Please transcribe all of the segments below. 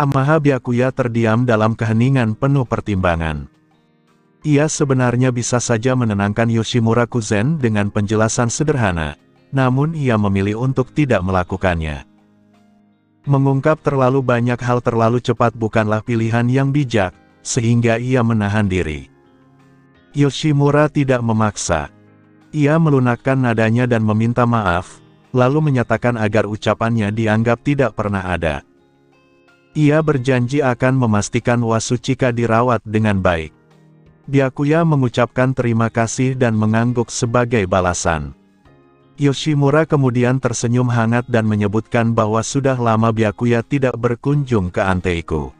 Amaha Byakuya terdiam dalam keheningan penuh pertimbangan. Ia sebenarnya bisa saja menenangkan Yoshimura Kuzen dengan penjelasan sederhana, namun ia memilih untuk tidak melakukannya. Mengungkap terlalu banyak hal terlalu cepat bukanlah pilihan yang bijak, sehingga ia menahan diri. Yoshimura tidak memaksa. Ia melunakkan nadanya dan meminta maaf, lalu menyatakan agar ucapannya dianggap tidak pernah ada. Ia berjanji akan memastikan Wasuchika dirawat dengan baik. Byakuya mengucapkan terima kasih dan mengangguk sebagai balasan. Yoshimura kemudian tersenyum hangat dan menyebutkan bahwa sudah lama Byakuya tidak berkunjung ke Anteiku.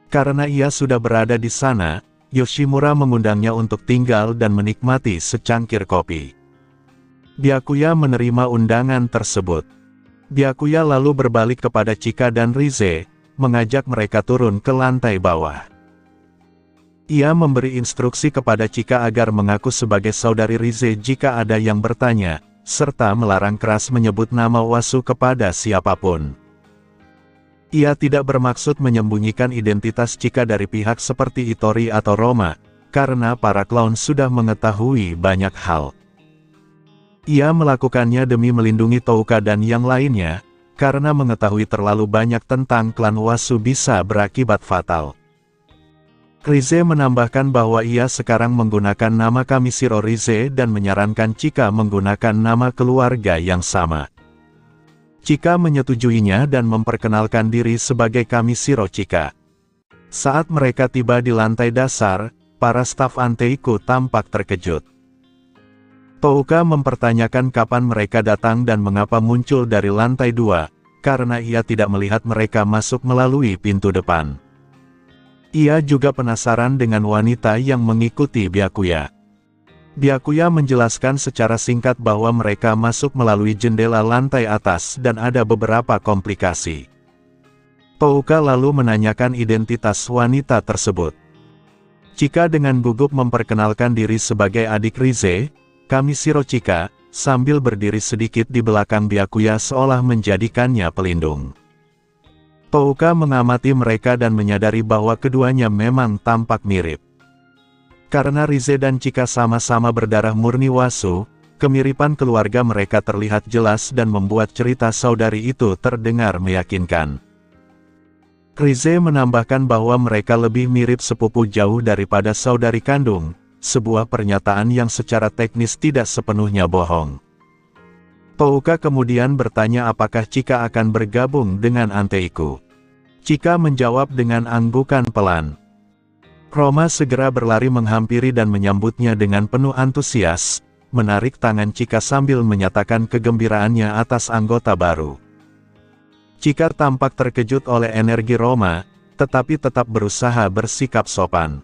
Karena ia sudah berada di sana, Yoshimura mengundangnya untuk tinggal dan menikmati secangkir kopi. Byakuya menerima undangan tersebut. Byakuya lalu berbalik kepada Chika dan Rize, mengajak mereka turun ke lantai bawah. Ia memberi instruksi kepada Chika agar mengaku sebagai saudari Rize jika ada yang bertanya, serta melarang keras menyebut nama Wasu kepada siapapun. Ia tidak bermaksud menyembunyikan identitas Chika dari pihak seperti Itori atau Roma, karena para clown sudah mengetahui banyak hal. Ia melakukannya demi melindungi Touka dan yang lainnya, karena mengetahui terlalu banyak tentang klan Wasu bisa berakibat fatal. Rize menambahkan bahwa ia sekarang menggunakan nama Kamishiro Rize dan menyarankan Chika menggunakan nama keluarga yang sama. Chika menyetujuinya dan memperkenalkan diri sebagai Kamishiro Chika. Saat mereka tiba di lantai dasar, para staf Anteiku tampak terkejut. Touka mempertanyakan kapan mereka datang dan mengapa muncul dari lantai 2, karena ia tidak melihat mereka masuk melalui pintu depan. Ia juga penasaran dengan wanita yang mengikuti Byakuya. Byakuya menjelaskan secara singkat bahwa mereka masuk melalui jendela lantai atas dan ada beberapa komplikasi. Touka lalu menanyakan identitas wanita tersebut. Chika dengan gugup memperkenalkan diri sebagai adik Rize, Kamishiro Chika, sambil berdiri sedikit di belakang Byakuya seolah menjadikannya pelindung. Touka mengamati mereka dan menyadari bahwa keduanya memang tampak mirip. Karena Rize dan Chika sama-sama berdarah murni Wasu, kemiripan keluarga mereka terlihat jelas dan membuat cerita saudari itu terdengar meyakinkan. Rize menambahkan bahwa mereka lebih mirip sepupu jauh daripada saudari kandung, sebuah pernyataan yang secara teknis tidak sepenuhnya bohong. Touka kemudian bertanya apakah Chika akan bergabung dengan Anteiku. Chika menjawab dengan anggukan pelan. Roma segera berlari menghampiri dan menyambutnya dengan penuh antusias, menarik tangan Chika sambil menyatakan kegembiraannya atas anggota baru. Chika tampak terkejut oleh energi Roma, tetapi tetap berusaha bersikap sopan.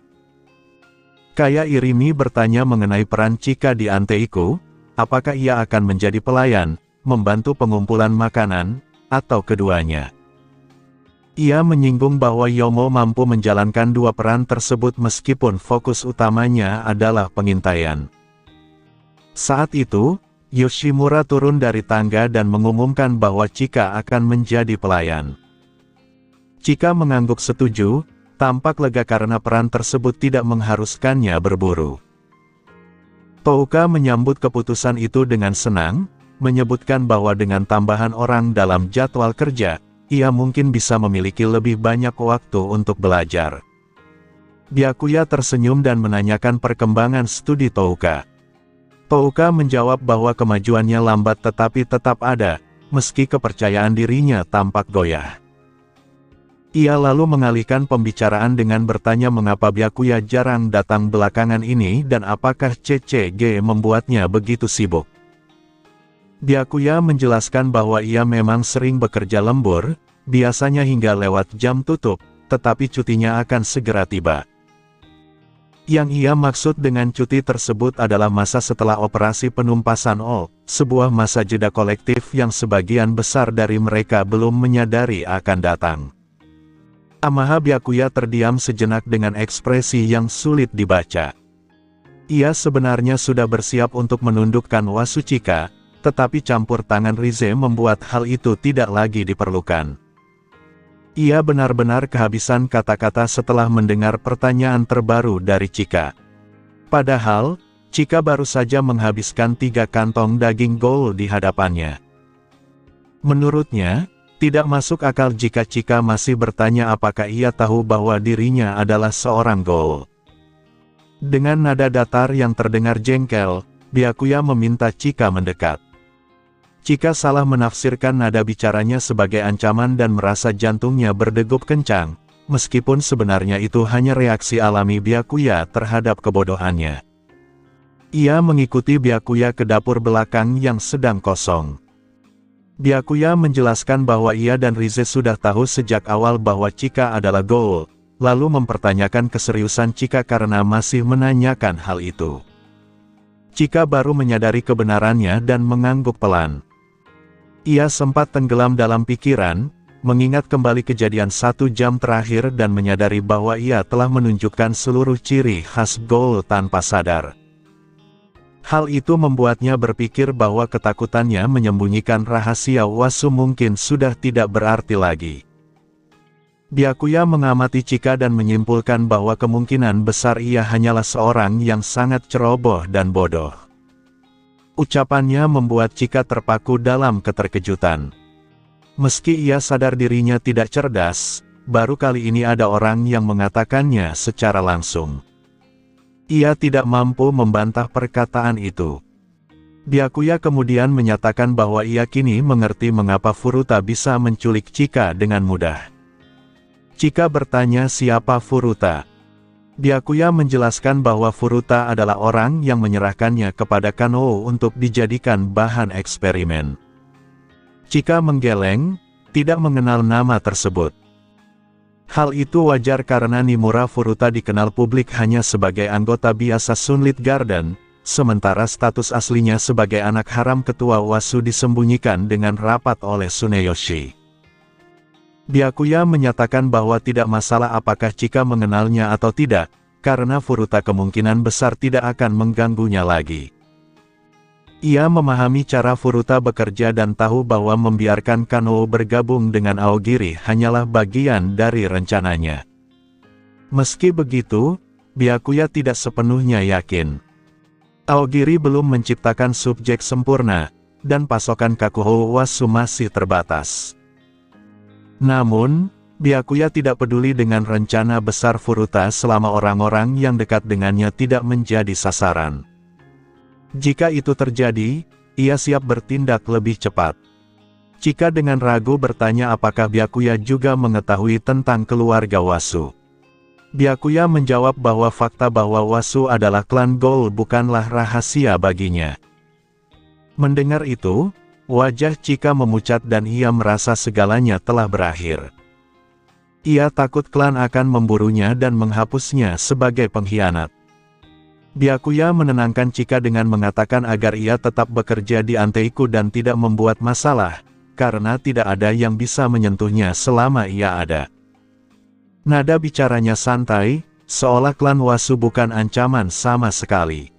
Kaya Irimi bertanya mengenai peran Chika di Anteiku, apakah ia akan menjadi pelayan, membantu pengumpulan makanan, atau keduanya. Ia menyinggung bahwa Yomo mampu menjalankan dua peran tersebut meskipun fokus utamanya adalah pengintaian. Saat itu, Yoshimura turun dari tangga dan mengumumkan bahwa Chika akan menjadi pelayan. Chika mengangguk setuju, tampak lega karena peran tersebut tidak mengharuskannya berburu. Touka menyambut keputusan itu dengan senang, menyebutkan bahwa dengan tambahan orang dalam jadwal kerja, ia mungkin bisa memiliki lebih banyak waktu untuk belajar. Byakuya tersenyum dan menanyakan perkembangan studi Touka. Touka menjawab bahwa kemajuannya lambat tetapi tetap ada, meski kepercayaan dirinya tampak goyah. Ia lalu mengalihkan pembicaraan dengan bertanya mengapa Byakuya jarang datang belakangan ini dan apakah CCG membuatnya begitu sibuk. Byakuya menjelaskan bahwa ia memang sering bekerja lembur, biasanya hingga lewat jam tutup, tetapi cutinya akan segera tiba. Yang ia maksud dengan cuti tersebut adalah masa setelah operasi penumpasan OL, sebuah masa jeda kolektif yang sebagian besar dari mereka belum menyadari akan datang. Amaha Byakuya terdiam sejenak dengan ekspresi yang sulit dibaca. Ia sebenarnya sudah bersiap untuk menundukkan Wasuchika, tetapi campur tangan Rize membuat hal itu tidak lagi diperlukan. Ia benar-benar kehabisan kata-kata setelah mendengar pertanyaan terbaru dari Chika. Padahal, Chika baru saja menghabiskan 3 kantong daging ghoul di hadapannya. Menurutnya, tidak masuk akal jika Chika masih bertanya apakah ia tahu bahwa dirinya adalah seorang ghoul. Dengan nada datar yang terdengar jengkel, Byakuya meminta Chika mendekat. Chika salah menafsirkan nada bicaranya sebagai ancaman dan merasa jantungnya berdegup kencang, meskipun sebenarnya itu hanya reaksi alami Byakuya terhadap kebodohannya. Ia mengikuti Byakuya ke dapur belakang yang sedang kosong. Byakuya menjelaskan bahwa ia dan Rize sudah tahu sejak awal bahwa Chika adalah ghoul, lalu mempertanyakan keseriusan Chika karena masih menanyakan hal itu. Chika baru menyadari kebenarannya dan mengangguk pelan. Ia sempat tenggelam dalam pikiran, mengingat kembali kejadian 1 jam terakhir dan menyadari bahwa ia telah menunjukkan seluruh ciri khas ghoul tanpa sadar. Hal itu membuatnya berpikir bahwa ketakutannya menyembunyikan rahasia Wasu mungkin sudah tidak berarti lagi. Byakuya mengamati Chika dan menyimpulkan bahwa kemungkinan besar ia hanyalah seorang yang sangat ceroboh dan bodoh. Ucapannya membuat Chika terpaku dalam keterkejutan. Meski ia sadar dirinya tidak cerdas, baru kali ini ada orang yang mengatakannya secara langsung. Ia tidak mampu membantah perkataan itu. Byakuya kemudian menyatakan bahwa ia kini mengerti mengapa Furuta bisa menculik Chika dengan mudah. Chika bertanya siapa Furuta. Byakuya menjelaskan bahwa Furuta adalah orang yang menyerahkannya kepada Kanou untuk dijadikan bahan eksperimen. Chika menggeleng, tidak mengenal nama tersebut. Hal itu wajar karena Nimura Furuta dikenal publik hanya sebagai anggota biasa Sunlit Garden, sementara status aslinya sebagai anak haram ketua Wasu disembunyikan dengan rapat oleh Tsuneyoshi. Byakuya menyatakan bahwa tidak masalah apakah Chika mengenalnya atau tidak, karena Furuta kemungkinan besar tidak akan mengganggunya lagi. Ia memahami cara Furuta bekerja dan tahu bahwa membiarkan Kanou bergabung dengan Aogiri hanyalah bagian dari rencananya. Meski begitu, Byakuya tidak sepenuhnya yakin. Aogiri belum menciptakan subjek sempurna, dan pasokan Kakuhou Wasu masih terbatas. Namun, Byakuya tidak peduli dengan rencana besar Furuta selama orang-orang yang dekat dengannya tidak menjadi sasaran. Jika itu terjadi, ia siap bertindak lebih cepat. Chika dengan ragu bertanya apakah Byakuya juga mengetahui tentang keluarga Wasu. Byakuya menjawab bahwa fakta bahwa Wasu adalah klan Ghoul bukanlah rahasia baginya. Mendengar itu, wajah Chika memucat dan ia merasa segalanya telah berakhir. Ia takut klan akan memburunya dan menghapusnya sebagai pengkhianat. Byakuya menenangkan Chika dengan mengatakan agar ia tetap bekerja di Anteiku dan tidak membuat masalah, karena tidak ada yang bisa menyentuhnya selama ia ada. Nada bicaranya santai, seolah klan Wasu bukan ancaman sama sekali.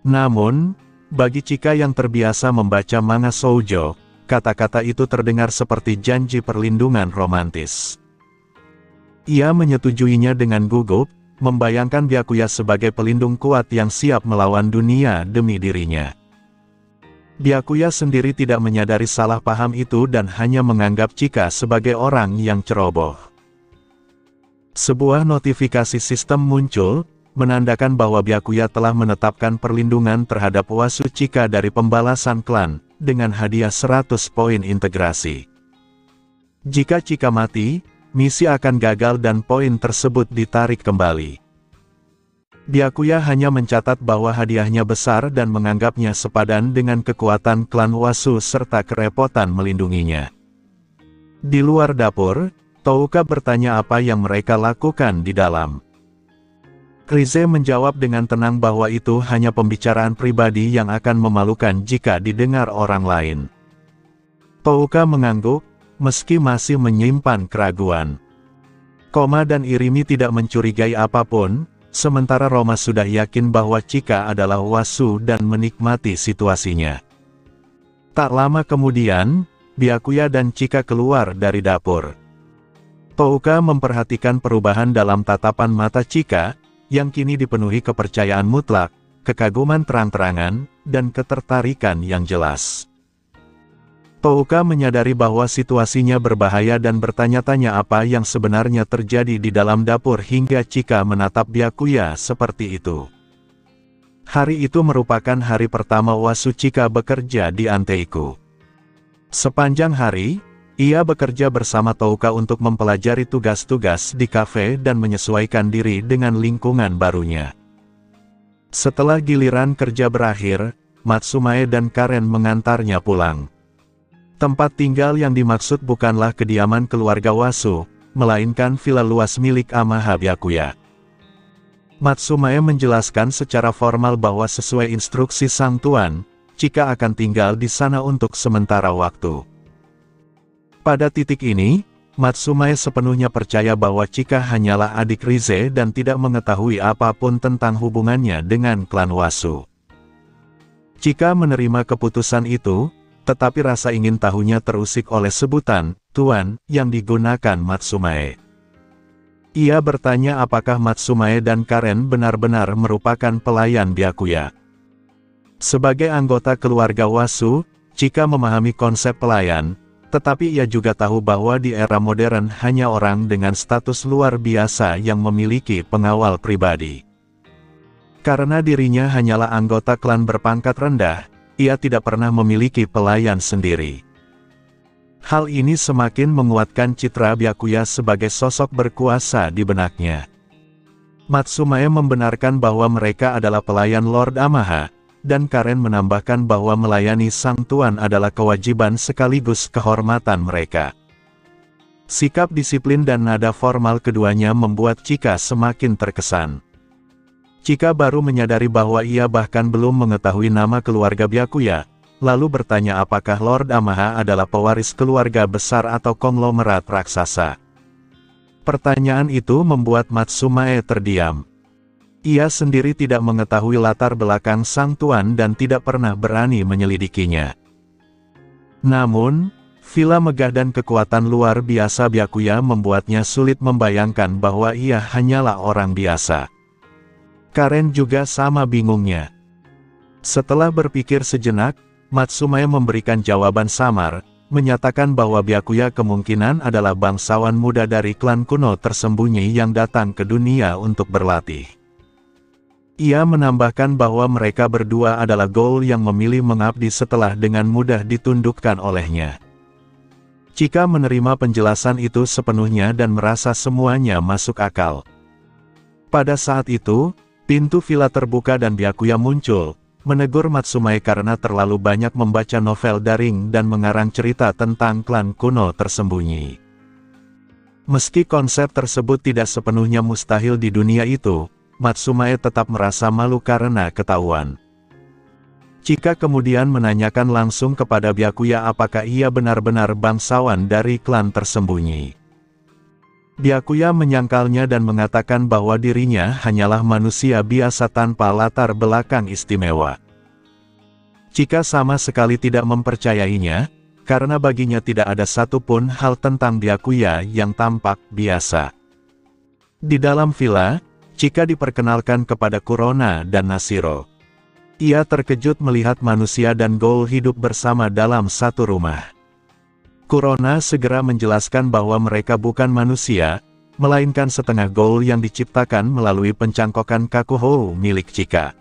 Namun, bagi Chika yang terbiasa membaca manga shoujo, kata-kata itu terdengar seperti janji perlindungan romantis. Ia menyetujuinya dengan gugup, membayangkan Byakuya sebagai pelindung kuat yang siap melawan dunia demi dirinya. Byakuya sendiri tidak menyadari salah paham itu dan hanya menganggap Chika sebagai orang yang ceroboh. Sebuah notifikasi sistem muncul, menandakan bahwa Byakuya telah menetapkan perlindungan terhadap Wasu Chika dari pembalasan klan, dengan hadiah 100 poin integrasi. Jika Chika mati, misi akan gagal dan poin tersebut ditarik kembali. Byakuya hanya mencatat bahwa hadiahnya besar dan menganggapnya sepadan dengan kekuatan klan Wasu serta kerepotan melindunginya. Di luar dapur, Touka bertanya apa yang mereka lakukan di dalam. Rize menjawab dengan tenang bahwa itu hanya pembicaraan pribadi yang akan memalukan jika didengar orang lain. Touka mengangguk, meski masih menyimpan keraguan. Koma dan Irimi tidak mencurigai apapun, sementara Roma sudah yakin bahwa Chika adalah Wasu dan menikmati situasinya. Tak lama kemudian, Byakuya dan Chika keluar dari dapur. Touka memperhatikan perubahan dalam tatapan mata Chika, yang kini dipenuhi kepercayaan mutlak, kekaguman terang-terangan, dan ketertarikan yang jelas. Touka menyadari bahwa situasinya berbahaya dan bertanya-tanya apa yang sebenarnya terjadi di dalam dapur hingga Chika menatap Byakuya seperti itu. Hari itu merupakan hari pertama Wasu Chika bekerja di Anteiku. Sepanjang hari, ia bekerja bersama Touka untuk mempelajari tugas-tugas di kafe dan menyesuaikan diri dengan lingkungan barunya. Setelah giliran kerja berakhir, Matsumae dan Karen mengantarnya pulang. Tempat tinggal yang dimaksud bukanlah kediaman keluarga Wasu, melainkan villa luas milik Amaha Byakuya. Matsumae menjelaskan secara formal bahwa sesuai instruksi sang tuan, Chika akan tinggal di sana untuk sementara waktu. Pada titik ini, Matsumae sepenuhnya percaya bahwa Chika hanyalah adik Rize dan tidak mengetahui apapun tentang hubungannya dengan klan Wasu. Chika menerima keputusan itu, tetapi rasa ingin tahunya terusik oleh sebutan "Tuan" yang digunakan Matsumae. Ia bertanya apakah Matsumae dan Karen benar-benar merupakan pelayan Byakuya. Sebagai anggota keluarga Wasu, Chika memahami konsep pelayan, tetapi ia juga tahu bahwa di era modern hanya orang dengan status luar biasa yang memiliki pengawal pribadi. Karena dirinya hanyalah anggota klan berpangkat rendah, ia tidak pernah memiliki pelayan sendiri. Hal ini semakin menguatkan citra Byakuya sebagai sosok berkuasa di benaknya. Matsumae membenarkan bahwa mereka adalah pelayan Lord Amaha, dan Karen menambahkan bahwa melayani sang tuan adalah kewajiban sekaligus kehormatan mereka. Sikap disiplin dan nada formal keduanya membuat Chika semakin terkesan. Chika baru menyadari bahwa ia bahkan belum mengetahui nama keluarga Byakuya, lalu bertanya apakah Lord Amaha adalah pewaris keluarga besar atau konglomerat raksasa. Pertanyaan itu membuat Matsumae terdiam. Ia sendiri tidak mengetahui latar belakang sang tuan dan tidak pernah berani menyelidikinya. Namun, villa megah dan kekuatan luar biasa Byakuya membuatnya sulit membayangkan bahwa ia hanyalah orang biasa. Karen juga sama bingungnya. Setelah berpikir sejenak, Matsumae memberikan jawaban samar, menyatakan bahwa Byakuya kemungkinan adalah bangsawan muda dari klan kuno tersembunyi yang datang ke dunia untuk berlatih. Ia menambahkan bahwa mereka berdua adalah Ghoul yang memilih mengabdi setelah dengan mudah ditundukkan olehnya. Chika menerima penjelasan itu sepenuhnya dan merasa semuanya masuk akal. Pada saat itu, pintu villa terbuka dan Byakuya muncul, menegur Matsumae karena terlalu banyak membaca novel daring dan mengarang cerita tentang klan kuno tersembunyi. Meski konsep tersebut tidak sepenuhnya mustahil di dunia itu, Matsumae tetap merasa malu karena ketahuan. Chika kemudian menanyakan langsung kepada Byakuya apakah ia benar-benar bangsawan dari klan tersembunyi. Byakuya menyangkalnya dan mengatakan bahwa dirinya hanyalah manusia biasa tanpa latar belakang istimewa. Chika sama sekali tidak mempercayainya, karena baginya tidak ada satupun hal tentang Byakuya yang tampak biasa. Di dalam villa, Chika diperkenalkan kepada Kurona dan Nashiro. Ia terkejut melihat manusia dan Ghoul hidup bersama dalam satu rumah. Kurona segera menjelaskan bahwa mereka bukan manusia, melainkan setengah Ghoul yang diciptakan melalui pencangkokan Kakuhou milik Chika.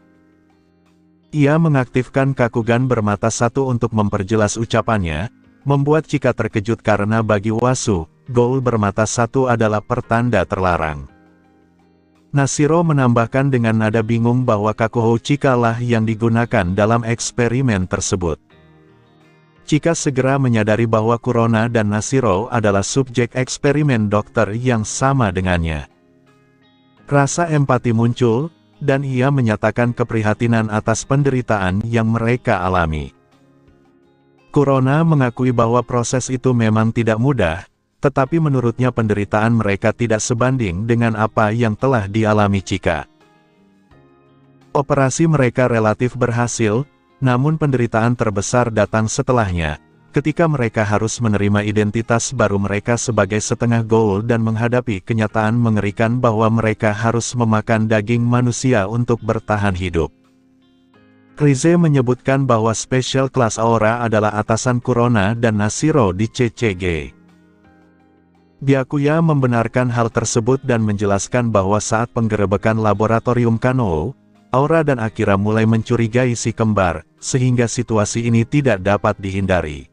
Ia mengaktifkan Kakugan bermata satu untuk memperjelas ucapannya, membuat Chika terkejut karena bagi Wasu, Ghoul bermata satu adalah pertanda terlarang. Nashiro menambahkan dengan nada bingung bahwa Kakuhou Chika lah yang digunakan dalam eksperimen tersebut. Chika segera menyadari bahwa Kurona dan Nashiro adalah subjek eksperimen dokter yang sama dengannya. Rasa empati muncul, dan ia menyatakan keprihatinan atas penderitaan yang mereka alami. Kurona mengakui bahwa proses itu memang tidak mudah, tetapi menurutnya penderitaan mereka tidak sebanding dengan apa yang telah dialami Chika. Operasi mereka relatif berhasil, namun penderitaan terbesar datang setelahnya, ketika mereka harus menerima identitas baru mereka sebagai setengah ghoul dan menghadapi kenyataan mengerikan bahwa mereka harus memakan daging manusia untuk bertahan hidup. Rize menyebutkan bahwa Special Class Aura adalah atasan Kurona dan Nashiro di CCG. Byakuya membenarkan hal tersebut dan menjelaskan bahwa saat penggerebekan laboratorium Kanou, Aura dan Akira mulai mencurigai si kembar, sehingga situasi ini tidak dapat dihindari.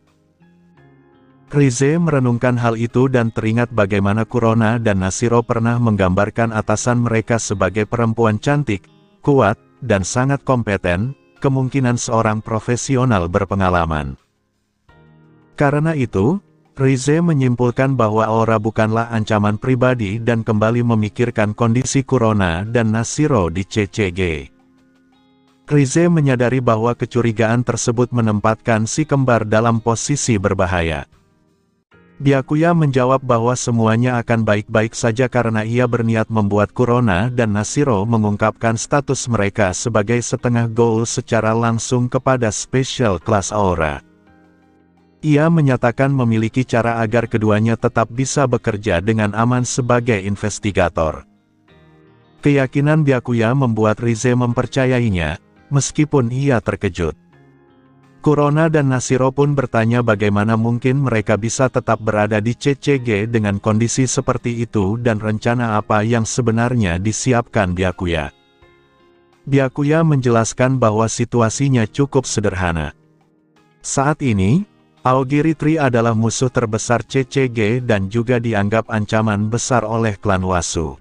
Rize merenungkan hal itu dan teringat bagaimana Kurona dan Nashiro pernah menggambarkan atasan mereka sebagai perempuan cantik, kuat, dan sangat kompeten, kemungkinan seorang profesional berpengalaman. Karena itu, Rize menyimpulkan bahwa Aura bukanlah ancaman pribadi dan kembali memikirkan kondisi Kurona dan Nashiro di CCG. Rize menyadari bahwa kecurigaan tersebut menempatkan si kembar dalam posisi berbahaya. Byakuya menjawab bahwa semuanya akan baik-baik saja karena ia berniat membuat Kurona dan Nashiro mengungkapkan status mereka sebagai setengah ghoul secara langsung kepada Special Class Aura. Ia menyatakan memiliki cara agar keduanya tetap bisa bekerja dengan aman sebagai investigator. Keyakinan Byakuya membuat Rize mempercayainya, meskipun ia terkejut. Kurona dan Nashiro pun bertanya bagaimana mungkin mereka bisa tetap berada di CCG dengan kondisi seperti itu dan rencana apa yang sebenarnya disiapkan Byakuya. Byakuya menjelaskan bahwa situasinya cukup sederhana. Saat ini, Aogiri Tree adalah musuh terbesar CCG dan juga dianggap ancaman besar oleh klan Wasu.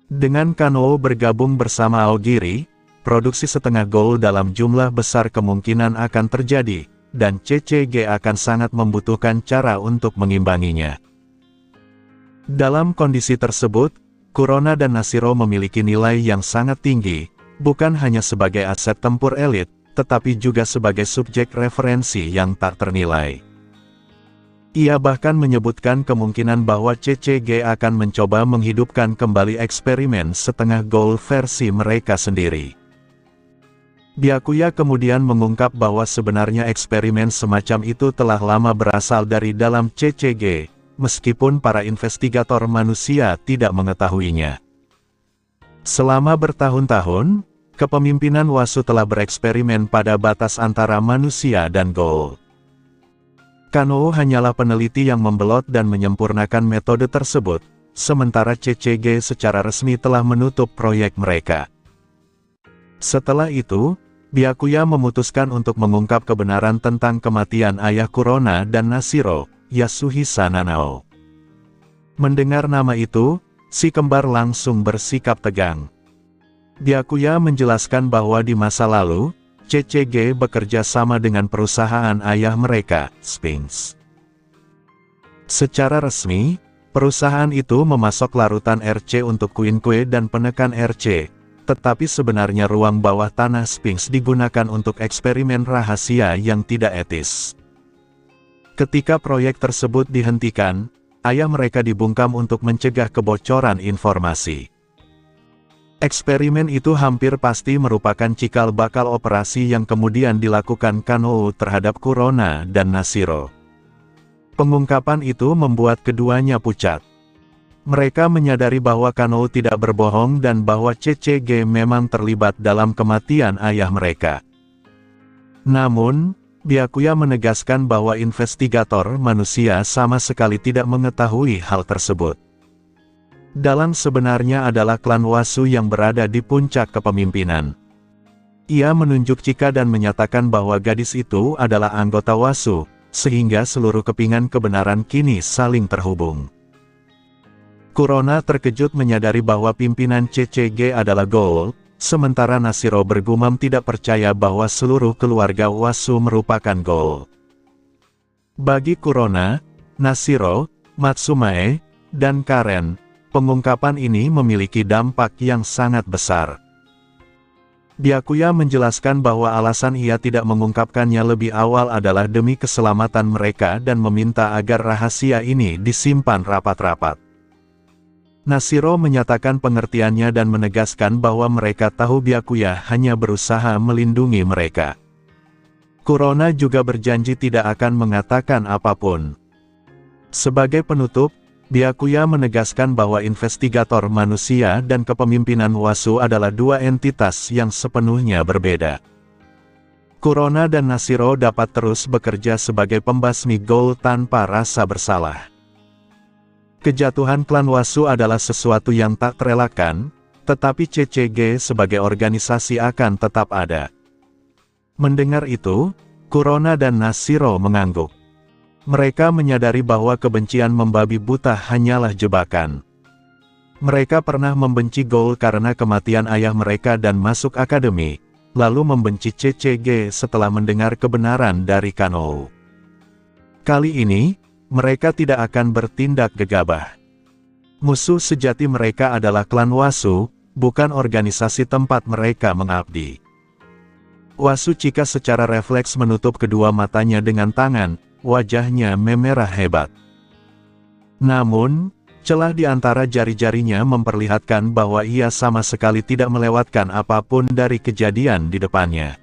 Dengan Kanou bergabung bersama Aogiri, produksi setengah ghoul dalam jumlah besar kemungkinan akan terjadi, dan CCG akan sangat membutuhkan cara untuk mengimbanginya. Dalam kondisi tersebut, Kurona dan Nashiro memiliki nilai yang sangat tinggi, bukan hanya sebagai aset tempur elit, tetapi juga sebagai subjek referensi yang tak ternilai. Ia bahkan menyebutkan kemungkinan bahwa CCG akan mencoba menghidupkan kembali eksperimen setengah ghoul versi mereka sendiri. Byakuya kemudian mengungkap bahwa sebenarnya eksperimen semacam itu telah lama berasal dari dalam CCG, meskipun para investigator manusia tidak mengetahuinya. Selama bertahun-tahun, kepemimpinan Wasu telah bereksperimen pada batas antara manusia dan ghoul. Kanou hanyalah peneliti yang membelot dan menyempurnakan metode tersebut, sementara CCG secara resmi telah menutup proyek mereka. Setelah itu, Byakuya memutuskan untuk mengungkap kebenaran tentang kematian ayah Kurona dan Nashiro, Yasuhisa Nanao. Mendengar nama itu, si kembar langsung bersikap tegang. Byakuya menjelaskan bahwa di masa lalu, CCG bekerja sama dengan perusahaan ayah mereka, Sphinx. Secara resmi, perusahaan itu memasok larutan RC untuk Quinque dan penekan RC, tetapi sebenarnya ruang bawah tanah Sphinx digunakan untuk eksperimen rahasia yang tidak etis. Ketika proyek tersebut dihentikan, ayah mereka dibungkam untuk mencegah kebocoran informasi. Eksperimen itu hampir pasti merupakan cikal bakal operasi yang kemudian dilakukan Kanou terhadap Kurona dan Nashiro. Pengungkapan itu membuat keduanya pucat. Mereka menyadari bahwa Kanou tidak berbohong dan bahwa CCG memang terlibat dalam kematian ayah mereka. Namun, Byakuya menegaskan bahwa investigator manusia sama sekali tidak mengetahui hal tersebut. Dalang sebenarnya adalah klan Wasu yang berada di puncak kepemimpinan. Ia menunjuk Chika dan menyatakan bahwa gadis itu adalah anggota Wasu, sehingga seluruh kepingan kebenaran kini saling terhubung. Kurona terkejut menyadari bahwa pimpinan CCG adalah ghoul, sementara Nashiro bergumam tidak percaya bahwa seluruh keluarga Wasu merupakan ghoul. Bagi Kurona, Nashiro, Matsumae, dan Karen, pengungkapan ini memiliki dampak yang sangat besar. Byakuya menjelaskan bahwa alasan ia tidak mengungkapkannya lebih awal adalah demi keselamatan mereka dan meminta agar rahasia ini disimpan rapat-rapat. Nashiro menyatakan pengertiannya dan menegaskan bahwa mereka tahu Byakuya hanya berusaha melindungi mereka. Kurona juga berjanji tidak akan mengatakan apapun. Sebagai penutup, Byakuya menegaskan bahwa investigator manusia dan kepemimpinan Wasu adalah dua entitas yang sepenuhnya berbeda. Kurona dan Nashiro dapat terus bekerja sebagai pembasmi Ghoul tanpa rasa bersalah. Kejatuhan klan Wasu adalah sesuatu yang tak terelakkan, tetapi CCG sebagai organisasi akan tetap ada. Mendengar itu, Kurona dan Nashiro mengangguk. Mereka menyadari bahwa kebencian membabi buta hanyalah jebakan. Mereka pernah membenci Ghoul karena kematian ayah mereka dan masuk akademi, lalu membenci CCG setelah mendengar kebenaran dari Kanou. Kali ini, mereka tidak akan bertindak gegabah. Musuh sejati mereka adalah klan Wasu, bukan organisasi tempat mereka mengabdi. Wasu Chika secara refleks menutup kedua matanya dengan tangan, wajahnya memerah hebat. Namun, celah di antara jari-jarinya memperlihatkan bahwa ia sama sekali tidak melewatkan apapun dari kejadian di depannya.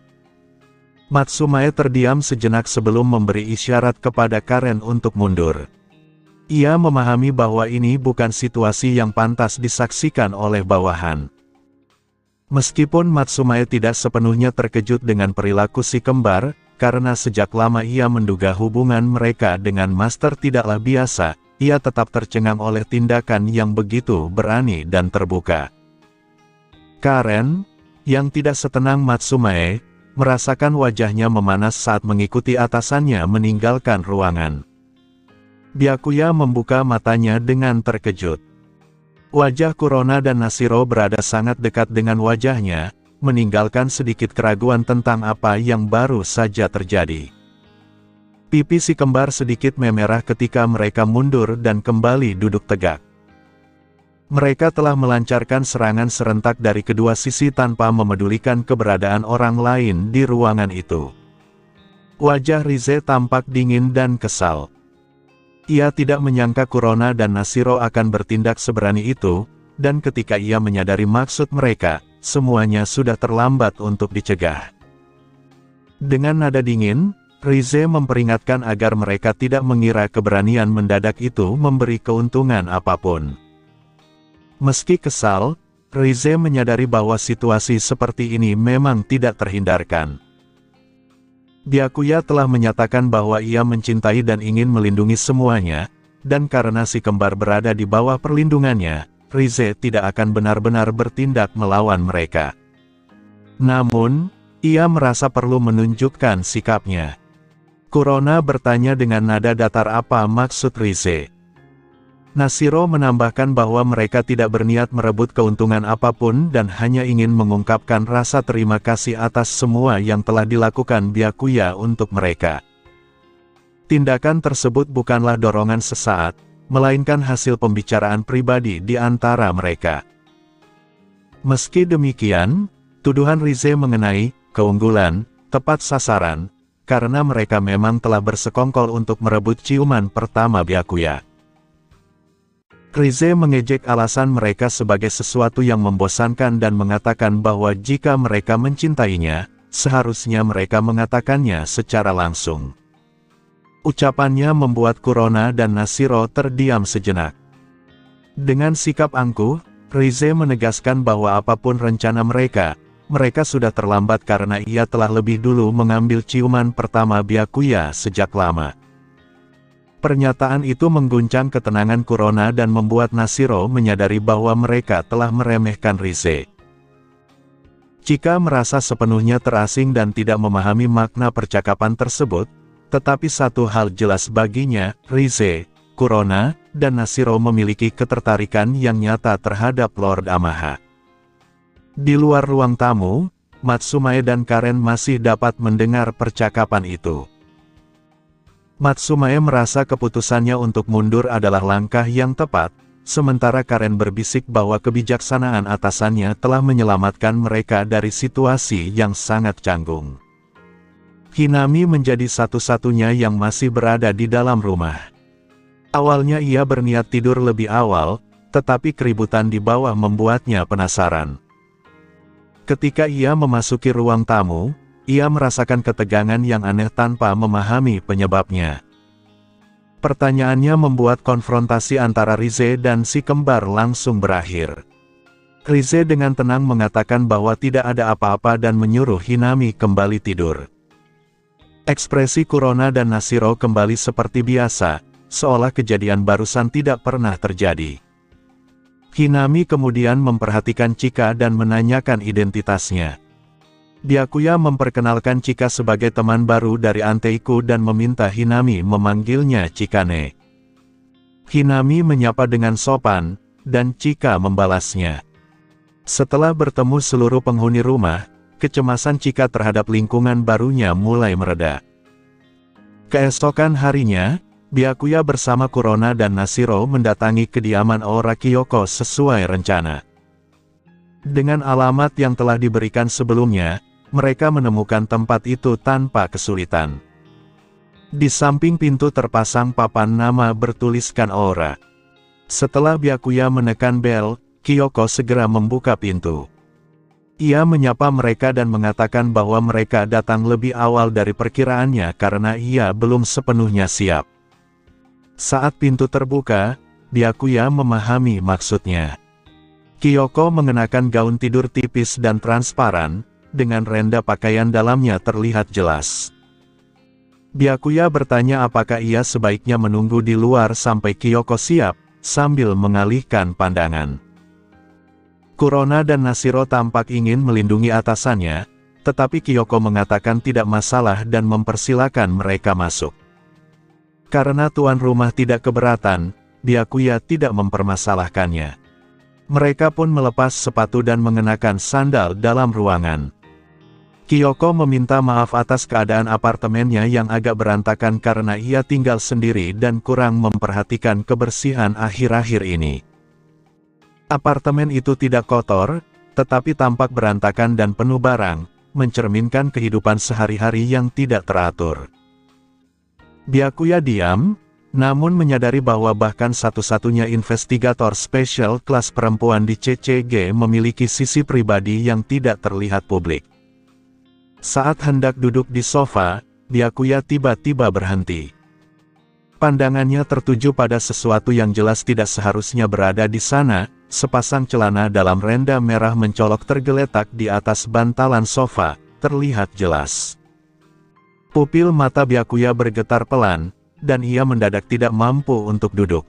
Matsumae terdiam sejenak sebelum memberi isyarat kepada Karen untuk mundur. Ia memahami bahwa ini bukan situasi yang pantas disaksikan oleh bawahan. Meskipun Matsumae tidak sepenuhnya terkejut dengan perilaku si kembar, karena sejak lama ia menduga hubungan mereka dengan Master tidaklah biasa, ia tetap tercengang oleh tindakan yang begitu berani dan terbuka. Karen, yang tidak setenang Matsumae, merasakan wajahnya memanas saat mengikuti atasannya meninggalkan ruangan. Byakuya membuka matanya dengan terkejut. Wajah Kurona dan Nashiro berada sangat dekat dengan wajahnya, meninggalkan sedikit keraguan tentang apa yang baru saja terjadi. Pipi si kembar sedikit memerah ketika mereka mundur dan kembali duduk tegak. Mereka telah melancarkan serangan serentak dari kedua sisi tanpa memedulikan keberadaan orang lain di ruangan itu. Wajah Rize tampak dingin dan kesal. Ia tidak menyangka Kurona dan Nashiro akan bertindak seberani itu, dan ketika ia menyadari maksud mereka, semuanya sudah terlambat untuk dicegah. Dengan nada dingin, Rize memperingatkan agar mereka tidak mengira keberanian mendadak itu memberi keuntungan apapun. Meski kesal, Rize menyadari bahwa situasi seperti ini memang tidak terhindarkan. Byakuya telah menyatakan bahwa ia mencintai dan ingin melindungi semuanya, dan karena si kembar berada di bawah perlindungannya, Rize tidak akan benar-benar bertindak melawan mereka. Namun, ia merasa perlu menunjukkan sikapnya. Kurona bertanya dengan nada datar apa maksud Rize. Nashiro menambahkan bahwa mereka tidak berniat merebut keuntungan apapun dan hanya ingin mengungkapkan rasa terima kasih atas semua yang telah dilakukan Byakuya untuk mereka. Tindakan tersebut bukanlah dorongan sesaat, melainkan hasil pembicaraan pribadi di antara mereka. Meski demikian, tuduhan Rize mengenai keunggulan tepat sasaran, karena mereka memang telah bersekongkol untuk merebut ciuman pertama Byakuya. Rize mengejek alasan mereka sebagai sesuatu yang membosankan dan mengatakan bahwa jika mereka mencintainya, seharusnya mereka mengatakannya secara langsung. Ucapannya membuat Kurona dan Nashiro terdiam sejenak. Dengan sikap angkuh, Rize menegaskan bahwa apapun rencana mereka sudah terlambat karena ia telah lebih dulu mengambil ciuman pertama Byakuya sejak lama. Pernyataan itu mengguncang ketenangan Kurona dan membuat Nashiro menyadari bahwa mereka telah meremehkan Rize. Chika merasa sepenuhnya terasing dan tidak memahami makna percakapan tersebut, tetapi satu hal jelas baginya, Rize, Kurona, dan Nashiro memiliki ketertarikan yang nyata terhadap Lord Amaha. Di luar ruang tamu, Matsumae dan Karen masih dapat mendengar percakapan itu. Matsumae merasa keputusannya untuk mundur adalah langkah yang tepat, sementara Karen berbisik bahwa kebijaksanaan atasannya telah menyelamatkan mereka dari situasi yang sangat canggung. Hinami menjadi satu-satunya yang masih berada di dalam rumah. Awalnya ia berniat tidur lebih awal, tetapi keributan di bawah membuatnya penasaran. Ketika ia memasuki ruang tamu, ia merasakan ketegangan yang aneh tanpa memahami penyebabnya. Pertanyaannya membuat konfrontasi antara Rize dan si kembar langsung berakhir. Rize dengan tenang mengatakan bahwa tidak ada apa-apa dan menyuruh Hinami kembali tidur. Ekspresi Kurona dan Nashiro kembali seperti biasa, seolah kejadian barusan tidak pernah terjadi. Hinami kemudian memperhatikan Chika dan menanyakan identitasnya. Byakuya memperkenalkan Chika sebagai teman baru dari Anteiku dan meminta Hinami memanggilnya Chikane. Hinami menyapa dengan sopan, dan Chika membalasnya. Setelah bertemu seluruh penghuni rumah, kecemasan Chika terhadap lingkungan barunya mulai mereda. Keesokan harinya, Byakuya bersama Kurona dan Nashiro mendatangi kediaman Aura Kyoko sesuai rencana. Dengan alamat yang telah diberikan sebelumnya, mereka menemukan tempat itu tanpa kesulitan. Di samping pintu terpasang papan nama bertuliskan Aura. Setelah Byakuya menekan bel, Kyoko segera membuka pintu. Ia menyapa mereka dan mengatakan bahwa mereka datang lebih awal dari perkiraannya karena ia belum sepenuhnya siap. Saat pintu terbuka, Byakuya memahami maksudnya. Kyoko mengenakan gaun tidur tipis dan transparan, dengan renda pakaian dalamnya terlihat jelas. Byakuya bertanya apakah ia sebaiknya menunggu di luar sampai Kyoko siap, sambil mengalihkan pandangan. Kurona dan Nashiro tampak ingin melindungi atasannya, tetapi Kyoko mengatakan tidak masalah dan mempersilakan mereka masuk. Karena tuan rumah tidak keberatan, Byakuya tidak mempermasalahkannya. Mereka pun melepas sepatu dan mengenakan sandal dalam ruangan. Kyoko meminta maaf atas keadaan apartemennya yang agak berantakan karena ia tinggal sendiri dan kurang memperhatikan kebersihan akhir-akhir ini. Apartemen itu tidak kotor, tetapi tampak berantakan dan penuh barang, mencerminkan kehidupan sehari-hari yang tidak teratur. Byakuya diam, namun menyadari bahwa bahkan satu-satunya investigator spesial kelas perempuan di CCG memiliki sisi pribadi yang tidak terlihat publik. Saat hendak duduk di sofa, Byakuya tiba-tiba berhenti. Pandangannya tertuju pada sesuatu yang jelas tidak seharusnya berada di sana, sepasang celana dalam renda merah mencolok tergeletak di atas bantalan sofa, terlihat jelas. Pupil mata Byakuya bergetar pelan, dan ia mendadak tidak mampu untuk duduk.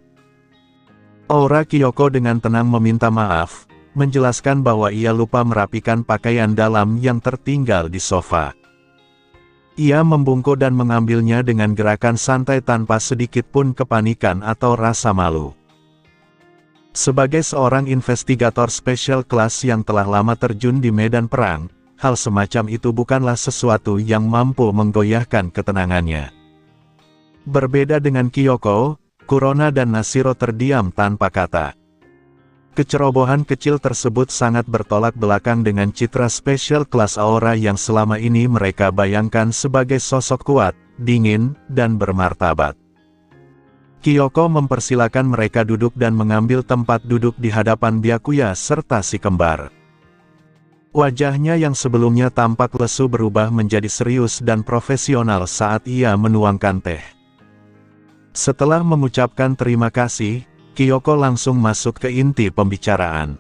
Aura Kyoko dengan tenang meminta maaf, menjelaskan bahwa ia lupa merapikan pakaian dalam yang tertinggal di sofa. Ia membungkuk dan mengambilnya dengan gerakan santai tanpa sedikit pun kepanikan atau rasa malu. Sebagai seorang investigator spesial kelas yang telah lama terjun di medan perang, hal semacam itu bukanlah sesuatu yang mampu menggoyahkan ketenangannya. Berbeda dengan Kyoko, Kurona dan Nashiro terdiam tanpa kata. Kecerobohan kecil tersebut sangat bertolak belakang dengan citra spesial kelas Aura yang selama ini mereka bayangkan sebagai sosok kuat, dingin, dan bermartabat. Kyoko mempersilakan mereka duduk dan mengambil tempat duduk di hadapan Byakuya serta si kembar. Wajahnya yang sebelumnya tampak lesu berubah menjadi serius dan profesional saat ia menuangkan teh. Setelah mengucapkan terima kasih, Kyoko langsung masuk ke inti pembicaraan.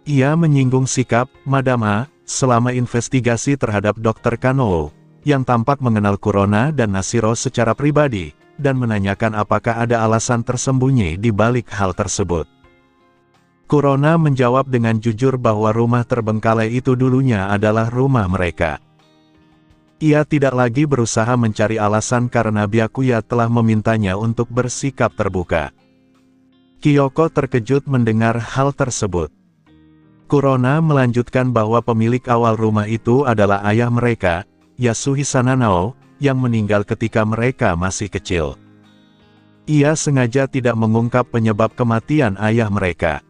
Ia menyinggung sikap Madama selama investigasi terhadap Dr. Kanou, yang tampak mengenal Kurona dan Nashiro secara pribadi, dan menanyakan apakah ada alasan tersembunyi di balik hal tersebut. Kurona menjawab dengan jujur bahwa rumah terbengkalai itu dulunya adalah rumah mereka. Ia tidak lagi berusaha mencari alasan karena Byakuya telah memintanya untuk bersikap terbuka. Kyoko terkejut mendengar hal tersebut. Kurona melanjutkan bahwa pemilik awal rumah itu adalah ayah mereka, Yasuhisa Nanao, yang meninggal ketika mereka masih kecil. Ia sengaja tidak mengungkap penyebab kematian ayah mereka.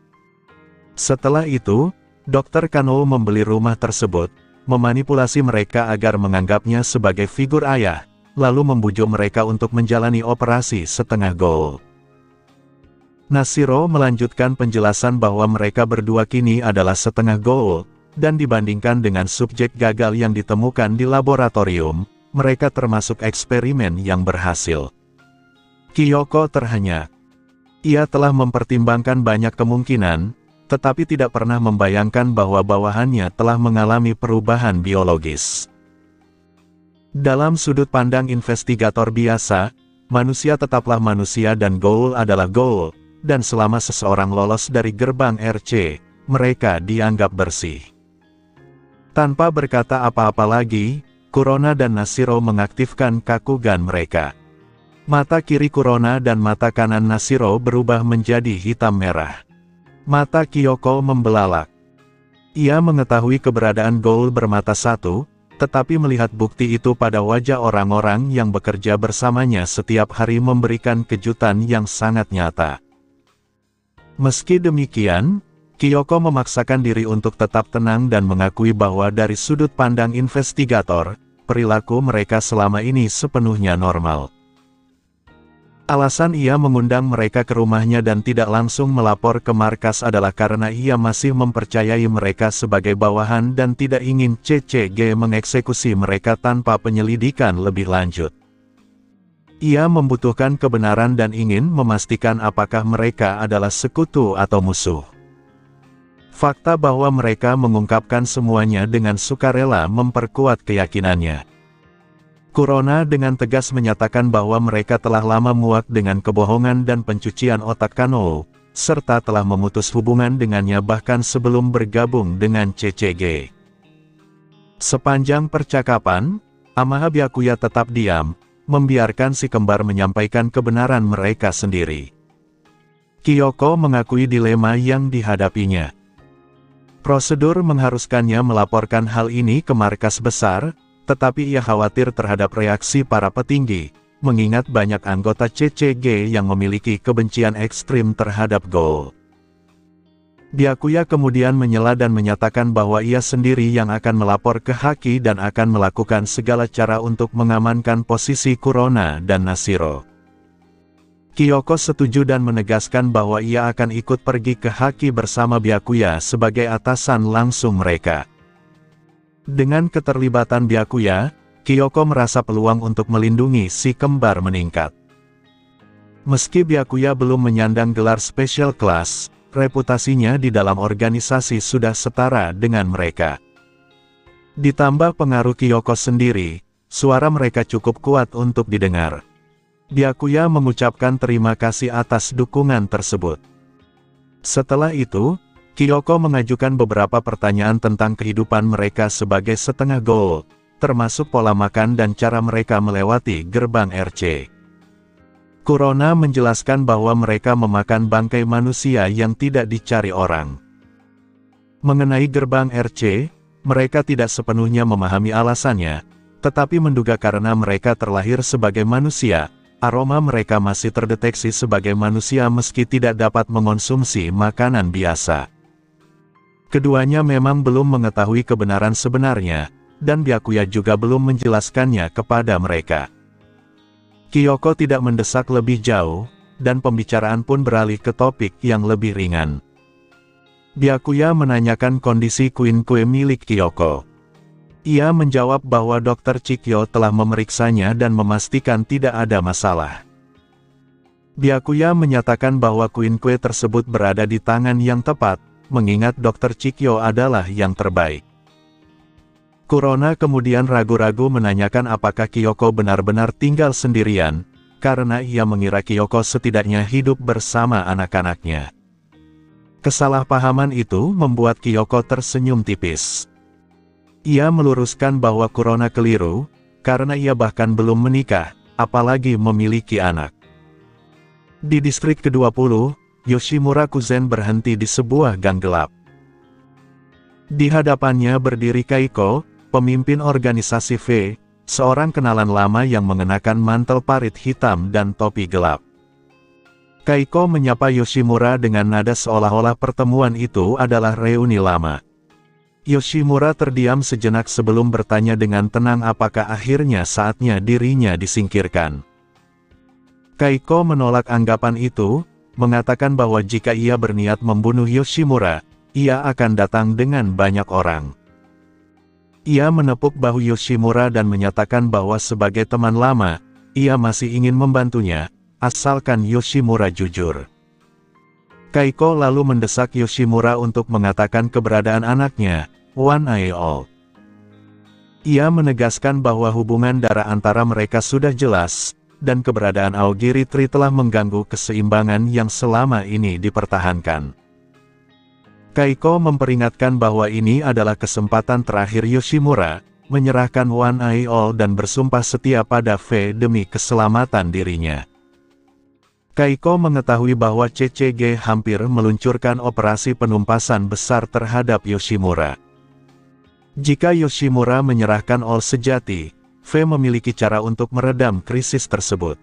Setelah itu, Dr. Kanou membeli rumah tersebut, memanipulasi mereka agar menganggapnya sebagai figur ayah, lalu membujuk mereka untuk menjalani operasi setengah gol. Nashiro melanjutkan penjelasan bahwa mereka berdua kini adalah setengah gol, dan dibandingkan dengan subjek gagal yang ditemukan di laboratorium, mereka termasuk eksperimen yang berhasil. Kyoko terhenyak. Ia telah mempertimbangkan banyak kemungkinan, tetapi tidak pernah membayangkan bahwa bawahannya telah mengalami perubahan biologis. Dalam sudut pandang investigator biasa, manusia tetaplah manusia dan goal adalah goal, dan selama seseorang lolos dari gerbang RC, mereka dianggap bersih. Tanpa berkata apa-apa lagi, Kurona dan Nashiro mengaktifkan Kakugan mereka. Mata kiri Kurona dan mata kanan Nashiro berubah menjadi hitam merah. Mata Kyoko membelalak. Ia mengetahui keberadaan Goal bermata satu, tetapi melihat bukti itu pada wajah orang-orang yang bekerja bersamanya setiap hari memberikan kejutan yang sangat nyata. Meski demikian, Kyoko memaksakan diri untuk tetap tenang dan mengakui bahwa dari sudut pandang investigator, perilaku mereka selama ini sepenuhnya normal. Alasan ia mengundang mereka ke rumahnya dan tidak langsung melapor ke markas adalah karena ia masih mempercayai mereka sebagai bawahan dan tidak ingin CCG mengeksekusi mereka tanpa penyelidikan lebih lanjut. Ia membutuhkan kebenaran dan ingin memastikan apakah mereka adalah sekutu atau musuh. Fakta bahwa mereka mengungkapkan semuanya dengan sukarela memperkuat keyakinannya. Kurona dengan tegas menyatakan bahwa mereka telah lama muak dengan kebohongan dan pencucian otak Kanou, serta telah memutus hubungan dengannya bahkan sebelum bergabung dengan CCG. Sepanjang percakapan, Amaha Byakuya tetap diam, membiarkan si kembar menyampaikan kebenaran mereka sendiri. Kyoko mengakui dilema yang dihadapinya. Prosedur mengharuskannya melaporkan hal ini ke markas besar, tetapi ia khawatir terhadap reaksi para petinggi, mengingat banyak anggota CCG yang memiliki kebencian ekstrim terhadap Goal. Byakuya kemudian menyela dan menyatakan bahwa ia sendiri yang akan melapor ke Haki dan akan melakukan segala cara untuk mengamankan posisi Kurona dan Nashiro. Kyoko setuju dan menegaskan bahwa ia akan ikut pergi ke Haki bersama Byakuya sebagai atasan langsung mereka. Dengan keterlibatan Byakuya, Kyoko merasa peluang untuk melindungi si kembar meningkat. Meski Byakuya belum menyandang gelar special class, reputasinya di dalam organisasi sudah setara dengan mereka. Ditambah pengaruh Kyoko sendiri, suara mereka cukup kuat untuk didengar. Byakuya mengucapkan terima kasih atas dukungan tersebut. Setelah itu, Kyoko mengajukan beberapa pertanyaan tentang kehidupan mereka sebagai setengah Goal, termasuk pola makan dan cara mereka melewati gerbang RC. Kurona menjelaskan bahwa mereka memakan bangkai manusia yang tidak dicari orang. Mengenai gerbang RC, mereka tidak sepenuhnya memahami alasannya, tetapi menduga karena mereka terlahir sebagai manusia, aroma mereka masih terdeteksi sebagai manusia meski tidak dapat mengonsumsi makanan biasa. Keduanya memang belum mengetahui kebenaran sebenarnya, dan Byakuya juga belum menjelaskannya kepada mereka. Kyoko tidak mendesak lebih jauh, dan pembicaraan pun beralih ke topik yang lebih ringan. Byakuya menanyakan kondisi Queen milik Kyoko. Ia menjawab bahwa Dr. Chikyo telah memeriksanya dan memastikan tidak ada masalah. Byakuya menyatakan bahwa Queen tersebut berada di tangan yang tepat, mengingat Dr. Chikyo adalah yang terbaik. Kurona kemudian ragu-ragu menanyakan apakah Kyoko benar-benar tinggal sendirian, karena ia mengira Kyoko setidaknya hidup bersama anak-anaknya. Kesalahpahaman itu membuat Kyoko tersenyum tipis. Ia meluruskan bahwa Kurona keliru, karena ia bahkan belum menikah, apalagi memiliki anak. Di distrik ke-20, Yoshimura Kuzen berhenti di sebuah gang gelap. Di hadapannya berdiri Kaiko, pemimpin organisasi V, seorang kenalan lama yang mengenakan mantel parit hitam dan topi gelap. Kaiko menyapa Yoshimura dengan nada seolah-olah pertemuan itu adalah reuni lama. Yoshimura terdiam sejenak sebelum bertanya dengan tenang apakah akhirnya saatnya dirinya disingkirkan. Kaiko menolak anggapan itu, mengatakan bahwa jika ia berniat membunuh Yoshimura, ia akan datang dengan banyak orang. Ia menepuk bahu Yoshimura dan menyatakan bahwa sebagai teman lama, ia masih ingin membantunya, asalkan Yoshimura jujur. Kaiko lalu mendesak Yoshimura untuk mengatakan keberadaan anaknya, One Eye All. Ia menegaskan bahwa hubungan darah antara mereka sudah jelas, dan keberadaan Aogiri Tree telah mengganggu keseimbangan yang selama ini dipertahankan. Kaiko memperingatkan bahwa ini adalah kesempatan terakhir Yoshimura, menyerahkan One Eye All dan bersumpah setia pada V demi keselamatan dirinya. Kaiko mengetahui bahwa CCG hampir meluncurkan operasi penumpasan besar terhadap Yoshimura. Jika Yoshimura menyerahkan All sejati, V memiliki cara untuk meredam krisis tersebut.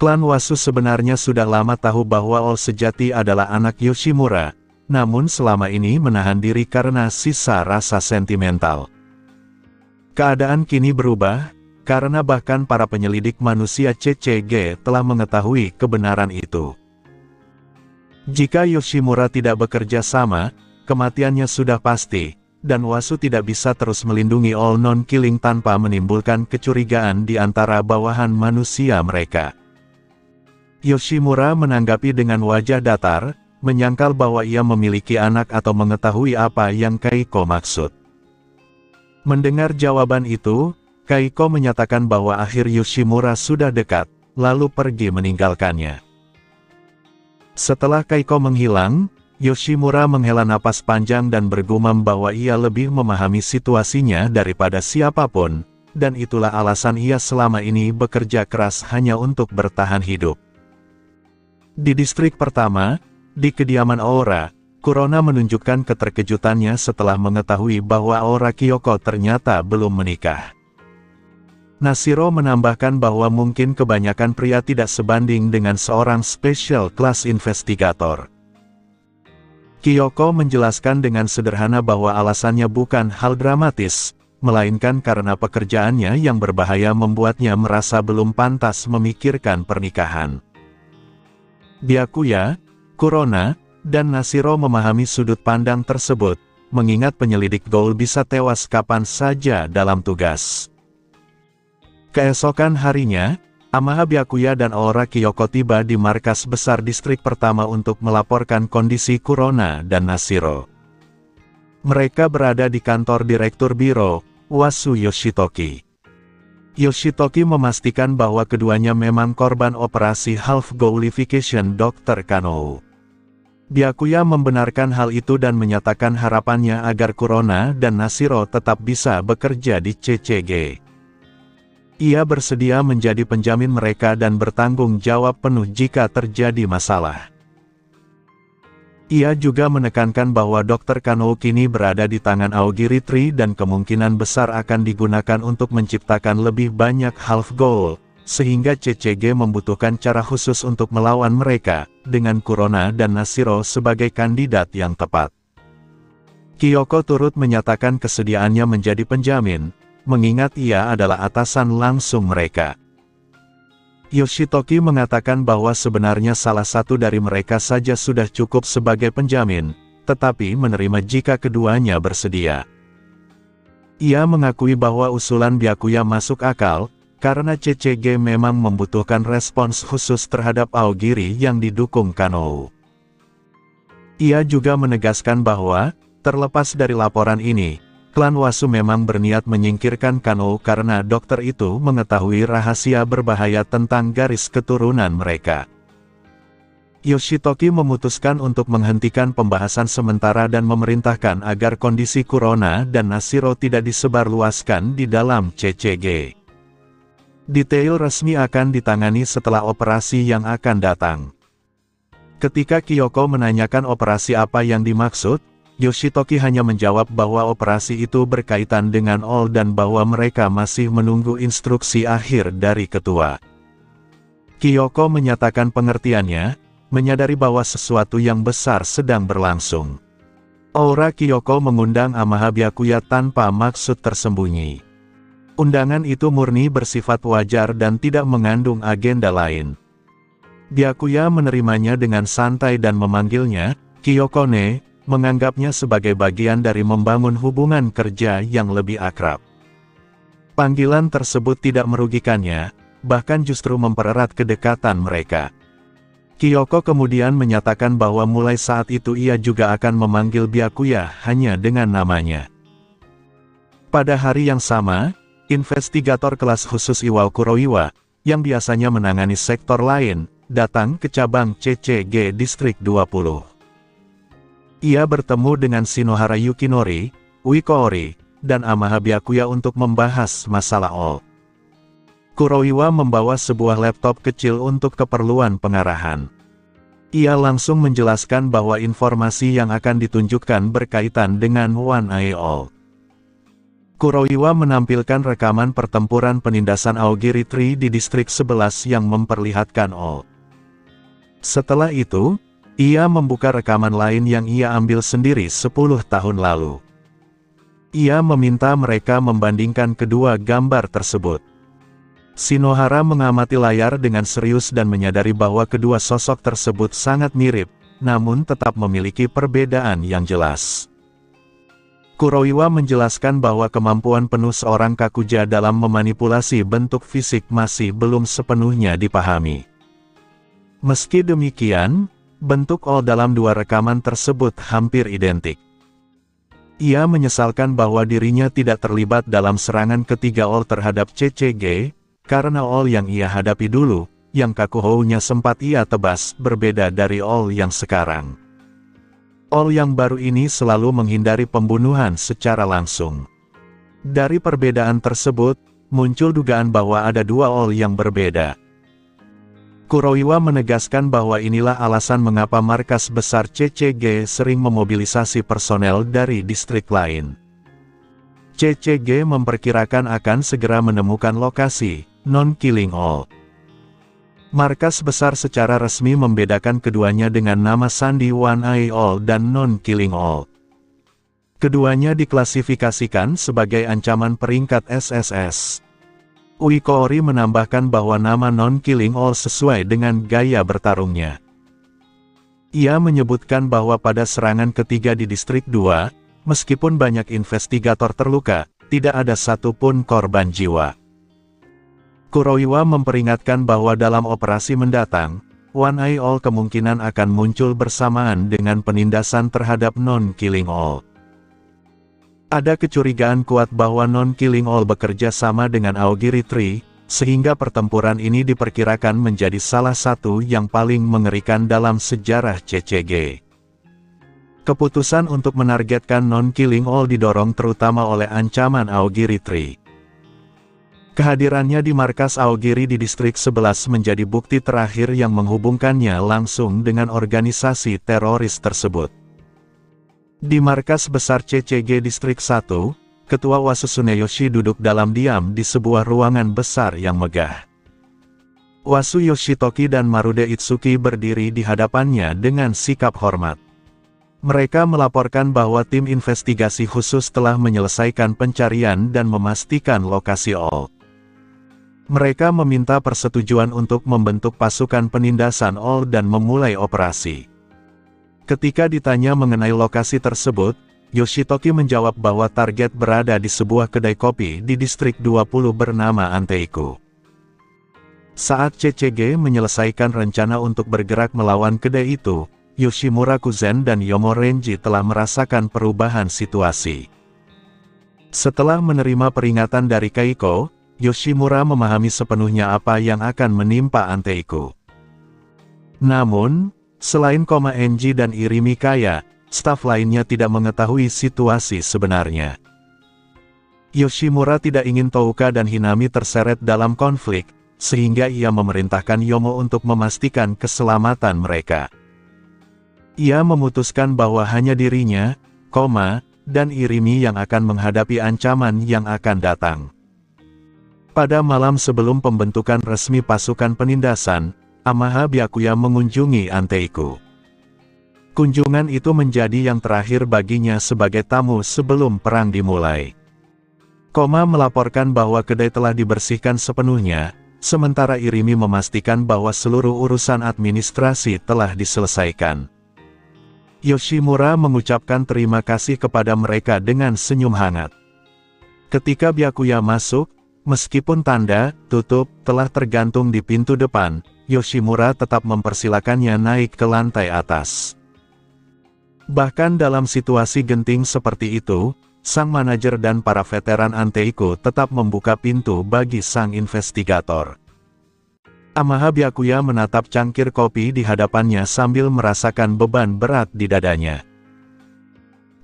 Klan Wasu sebenarnya sudah lama tahu bahwa All sejati adalah anak Yoshimura, namun selama ini menahan diri karena sisa rasa sentimental. Keadaan kini berubah, karena bahkan para penyelidik manusia CCG telah mengetahui kebenaran itu. Jika Yoshimura tidak bekerja sama, kematiannya sudah pasti, dan Wasu tidak bisa terus melindungi All Non-Killing tanpa menimbulkan kecurigaan di antara bawahan manusia mereka. Yoshimura menanggapi dengan wajah datar, menyangkal bahwa ia memiliki anak atau mengetahui apa yang Kaiko maksud. Mendengar jawaban itu, Kaiko menyatakan bahwa akhir Yoshimura sudah dekat, lalu pergi meninggalkannya. Setelah Kaiko menghilang, Yoshimura menghela napas panjang dan bergumam bahwa ia lebih memahami situasinya daripada siapapun, dan itulah alasan ia selama ini bekerja keras hanya untuk bertahan hidup. Di distrik pertama, di kediaman Aura, Kurona menunjukkan keterkejutannya setelah mengetahui bahwa Aura Kyoko ternyata belum menikah. Nashiro menambahkan bahwa mungkin kebanyakan pria tidak sebanding dengan seorang special class investigator. Kyoko menjelaskan dengan sederhana bahwa alasannya bukan hal dramatis, melainkan karena pekerjaannya yang berbahaya membuatnya merasa belum pantas memikirkan pernikahan. Byakuya, Kurona, dan Nashiro memahami sudut pandang tersebut, mengingat penyelidik Ghoul bisa tewas kapan saja dalam tugas. Keesokan harinya, Amaha Byakuya dan Aura Kyoko tiba di markas besar distrik pertama untuk melaporkan kondisi Kurona dan Nashiro. Mereka berada di kantor Direktur Biro, Wasu Yoshitoki. Yoshitoki memastikan bahwa keduanya memang korban operasi half-ghoulification Dr. Kanou. Byakuya membenarkan hal itu dan menyatakan harapannya agar Kurona dan Nashiro tetap bisa bekerja di CCG. Ia bersedia menjadi penjamin mereka dan bertanggung jawab penuh jika terjadi masalah. Ia juga menekankan bahwa Dr. Kanou kini berada di tangan Aogiri Tree dan kemungkinan besar akan digunakan untuk menciptakan lebih banyak half-ghoul, sehingga CCG membutuhkan cara khusus untuk melawan mereka, dengan Kurona dan Nashiro sebagai kandidat yang tepat. Kyoko turut menyatakan kesediaannya menjadi penjamin, mengingat ia adalah atasan langsung mereka. Yoshitoki mengatakan bahwa sebenarnya salah satu dari mereka saja sudah cukup sebagai penjamin, tetapi menerima jika keduanya bersedia. Ia mengakui bahwa usulan Byakuya masuk akal, karena CCG memang membutuhkan respons khusus terhadap Aogiri yang didukung Kanou. Ia juga menegaskan bahwa, terlepas dari laporan ini, klan Wasu memang berniat menyingkirkan Kanou karena dokter itu mengetahui rahasia berbahaya tentang garis keturunan mereka. Yoshitoki memutuskan untuk menghentikan pembahasan sementara dan memerintahkan agar kondisi Kurona dan Nashiro tidak disebarluaskan di dalam CCG. Detail resmi akan ditangani setelah operasi yang akan datang. Ketika Kyoko menanyakan operasi apa yang dimaksud, Yoshitoki hanya menjawab bahwa operasi itu berkaitan dengan All dan bahwa mereka masih menunggu instruksi akhir dari ketua. Kyoko menyatakan pengertiannya, menyadari bahwa sesuatu yang besar sedang berlangsung. Aura Kyoko mengundang Amaha Byakuya tanpa maksud tersembunyi. Undangan itu murni bersifat wajar dan tidak mengandung agenda lain. Byakuya menerimanya dengan santai dan memanggilnya, Kyoko-ne, menganggapnya sebagai bagian dari membangun hubungan kerja yang lebih akrab. Panggilan tersebut tidak merugikannya, bahkan justru mempererat kedekatan mereka. Kyoko kemudian menyatakan bahwa mulai saat itu ia juga akan memanggil Byakuya hanya dengan namanya. Pada hari yang sama, investigator kelas khusus Iwao Kuroiwa, yang biasanya menangani sektor lain, datang ke cabang CCG Distrik 20. Ia bertemu dengan Shinohara Yukinori, Uiko Ori, dan Amaha Byakuya untuk membahas masalah All. Kuroiwa membawa sebuah laptop kecil untuk keperluan pengarahan. Ia langsung menjelaskan bahwa informasi yang akan ditunjukkan berkaitan dengan One Eye All. Kuroiwa menampilkan rekaman pertempuran penindasan Aogiri Tree di distrik 11 yang memperlihatkan All. Setelah itu, ia membuka rekaman lain yang ia ambil sendiri 10 tahun lalu. Ia meminta mereka membandingkan kedua gambar tersebut. Shinohara mengamati layar dengan serius dan menyadari bahwa kedua sosok tersebut sangat mirip, namun tetap memiliki perbedaan yang jelas. Kuroiwa menjelaskan bahwa kemampuan penuh seorang Kakuja dalam memanipulasi bentuk fisik masih belum sepenuhnya dipahami. Meski demikian, bentuk All dalam dua rekaman tersebut hampir identik. Ia menyesalkan bahwa dirinya tidak terlibat dalam serangan ketiga All terhadap CCG, karena All yang ia hadapi dulu, yang Kakuhou-nya sempat ia tebas, berbeda dari All yang sekarang. All yang baru ini selalu menghindari pembunuhan secara langsung. Dari perbedaan tersebut, muncul dugaan bahwa ada dua All yang berbeda. Kuroiwa menegaskan bahwa inilah alasan mengapa markas besar CCG sering memobilisasi personel dari distrik lain. CCG memperkirakan akan segera menemukan lokasi Non-Killing All. Markas besar secara resmi membedakan keduanya dengan nama sandi One Eye All dan Non-Killing All. Keduanya diklasifikasikan sebagai ancaman peringkat SSS. Uiko Ori menambahkan bahwa nama Non-Killing All sesuai dengan gaya bertarungnya. Ia menyebutkan bahwa pada serangan ketiga di Distrik 2, meskipun banyak investigator terluka, tidak ada satupun korban jiwa. Kuroiwa memperingatkan bahwa dalam operasi mendatang, One Eye All kemungkinan akan muncul bersamaan dengan penindasan terhadap Non-Killing All. Ada kecurigaan kuat bahwa Non-Killing All bekerja sama dengan Aogiri Tree, sehingga pertempuran ini diperkirakan menjadi salah satu yang paling mengerikan dalam sejarah CCG. Keputusan untuk menargetkan Non-Killing All didorong terutama oleh ancaman Aogiri Tree. Kehadirannya di markas Aogiri di Distrik 11 menjadi bukti terakhir yang menghubungkannya langsung dengan organisasi teroris tersebut. Di markas besar CCG Distrik 1, Ketua Wasu Tsuneyoshi duduk dalam diam di sebuah ruangan besar yang megah. Wasu Yoshitoki dan Marude Itsuki berdiri di hadapannya dengan sikap hormat. Mereka melaporkan bahwa tim investigasi khusus telah menyelesaikan pencarian dan memastikan lokasi All. Mereka meminta persetujuan untuk membentuk pasukan penindasan All dan memulai operasi. Ketika ditanya mengenai lokasi tersebut, Yoshitoki menjawab bahwa target berada di sebuah kedai kopi di Distrik 20 bernama Anteiku. Saat CCG menyelesaikan rencana untuk bergerak melawan kedai itu, Yoshimura Kuzen dan Yomo Renji telah merasakan perubahan situasi. Setelah menerima peringatan dari Keiko, Yoshimura memahami sepenuhnya apa yang akan menimpa Anteiku. Namun, selain Enji dan Irimi Kaya, staf lainnya tidak mengetahui situasi sebenarnya. Yoshimura tidak ingin Touka dan Hinami terseret dalam konflik, sehingga ia memerintahkan Yomo untuk memastikan keselamatan mereka. Ia memutuskan bahwa hanya dirinya, dan Irimi yang akan menghadapi ancaman yang akan datang. Pada malam sebelum pembentukan resmi pasukan penindasan, Amaha Byakuya mengunjungi Anteiku. Kunjungan itu menjadi yang terakhir baginya sebagai tamu sebelum perang dimulai. Melaporkan bahwa kedai telah dibersihkan sepenuhnya, sementara Irimi memastikan bahwa seluruh urusan administrasi telah diselesaikan. Yoshimura mengucapkan terima kasih kepada mereka dengan senyum hangat. Ketika Byakuya masuk, meskipun tanda "tutup" telah tergantung di pintu depan, Yoshimura tetap mempersilakannya naik ke lantai atas. Bahkan dalam situasi genting seperti itu, sang manajer dan para veteran Anteiko tetap membuka pintu bagi sang investigator. Amaha Byakuya menatap cangkir kopi di hadapannya sambil merasakan beban berat di dadanya.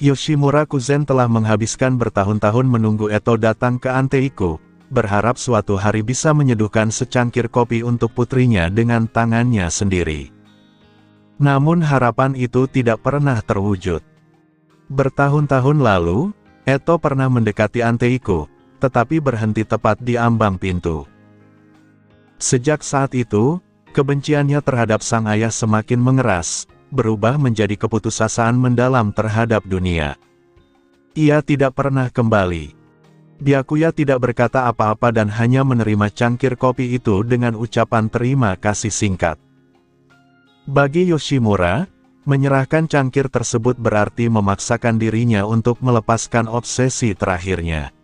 Yoshimura Kuzen telah menghabiskan bertahun-tahun menunggu Eto datang ke Anteiko, berharap suatu hari bisa menyeduhkan secangkir kopi untuk putrinya dengan tangannya sendiri. Namun harapan itu tidak pernah terwujud. Bertahun-tahun lalu, Eto pernah mendekati Anteiko, tetapi berhenti tepat di ambang pintu. Sejak saat itu, kebenciannya terhadap sang ayah semakin mengeras, berubah menjadi keputusasaan mendalam terhadap dunia. Ia tidak pernah kembali. Byakuya tidak berkata apa-apa dan hanya menerima cangkir kopi itu dengan ucapan terima kasih singkat. Bagi Yoshimura, menyerahkan cangkir tersebut berarti memaksakan dirinya untuk melepaskan obsesi terakhirnya.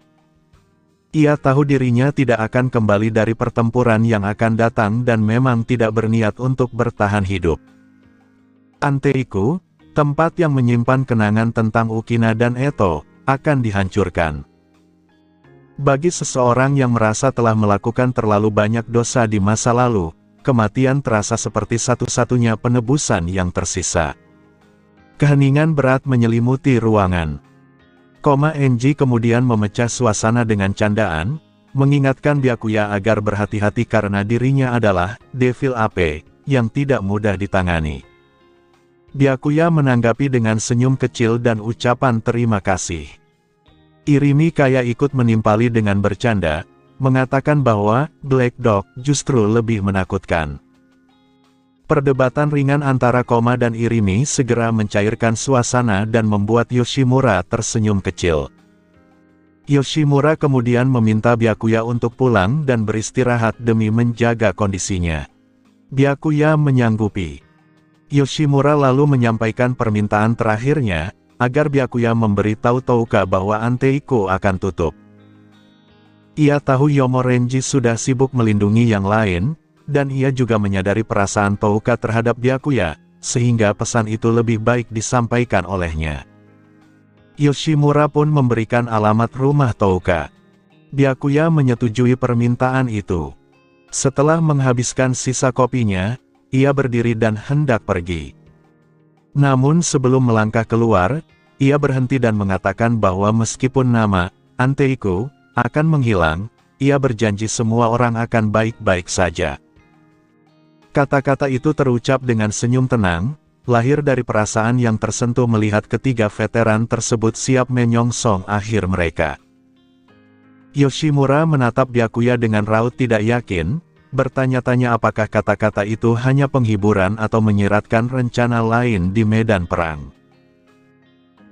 Ia tahu dirinya tidak akan kembali dari pertempuran yang akan datang dan memang tidak berniat untuk bertahan hidup. Anteiko, tempat yang menyimpan kenangan tentang Ukina dan Eto, akan dihancurkan. Bagi seseorang yang merasa telah melakukan terlalu banyak dosa di masa lalu, kematian terasa seperti satu-satunya penebusan yang tersisa. Keheningan berat menyelimuti ruangan. Enji kemudian memecah suasana dengan candaan, mengingatkan Byakuya agar berhati-hati karena dirinya adalah Devil Ape, yang tidak mudah ditangani. Byakuya menanggapi dengan senyum kecil dan ucapan terima kasih. Irimi kayak ikut menimpali dengan bercanda, mengatakan bahwa Black Dog justru lebih menakutkan. Perdebatan ringan antara Koma dan Irimi segera mencairkan suasana dan membuat Yoshimura tersenyum kecil. Yoshimura kemudian meminta Byakuya untuk pulang dan beristirahat demi menjaga kondisinya. Byakuya menyanggupi. Yoshimura lalu menyampaikan permintaan terakhirnya, agar Byakuya memberitahu Touka bahwa Anteiko akan tutup. Ia tahu Yomorenji sudah sibuk melindungi yang lain, dan ia juga menyadari perasaan Touka terhadap Byakuya, sehingga pesan itu lebih baik disampaikan olehnya. Yoshimura pun memberikan alamat rumah Touka. Byakuya menyetujui permintaan itu. Setelah menghabiskan sisa kopinya, ia berdiri dan hendak pergi. Namun sebelum melangkah keluar, ia berhenti dan mengatakan bahwa meskipun nama Anteiko akan menghilang, ia berjanji semua orang akan baik-baik saja. Kata-kata itu terucap dengan senyum tenang, lahir dari perasaan yang tersentuh melihat ketiga veteran tersebut siap menyongsong akhir mereka. Yoshimura menatap Byakuya dengan raut tidak yakin, bertanya-tanya apakah kata-kata itu hanya penghiburan atau menyiratkan rencana lain di medan perang.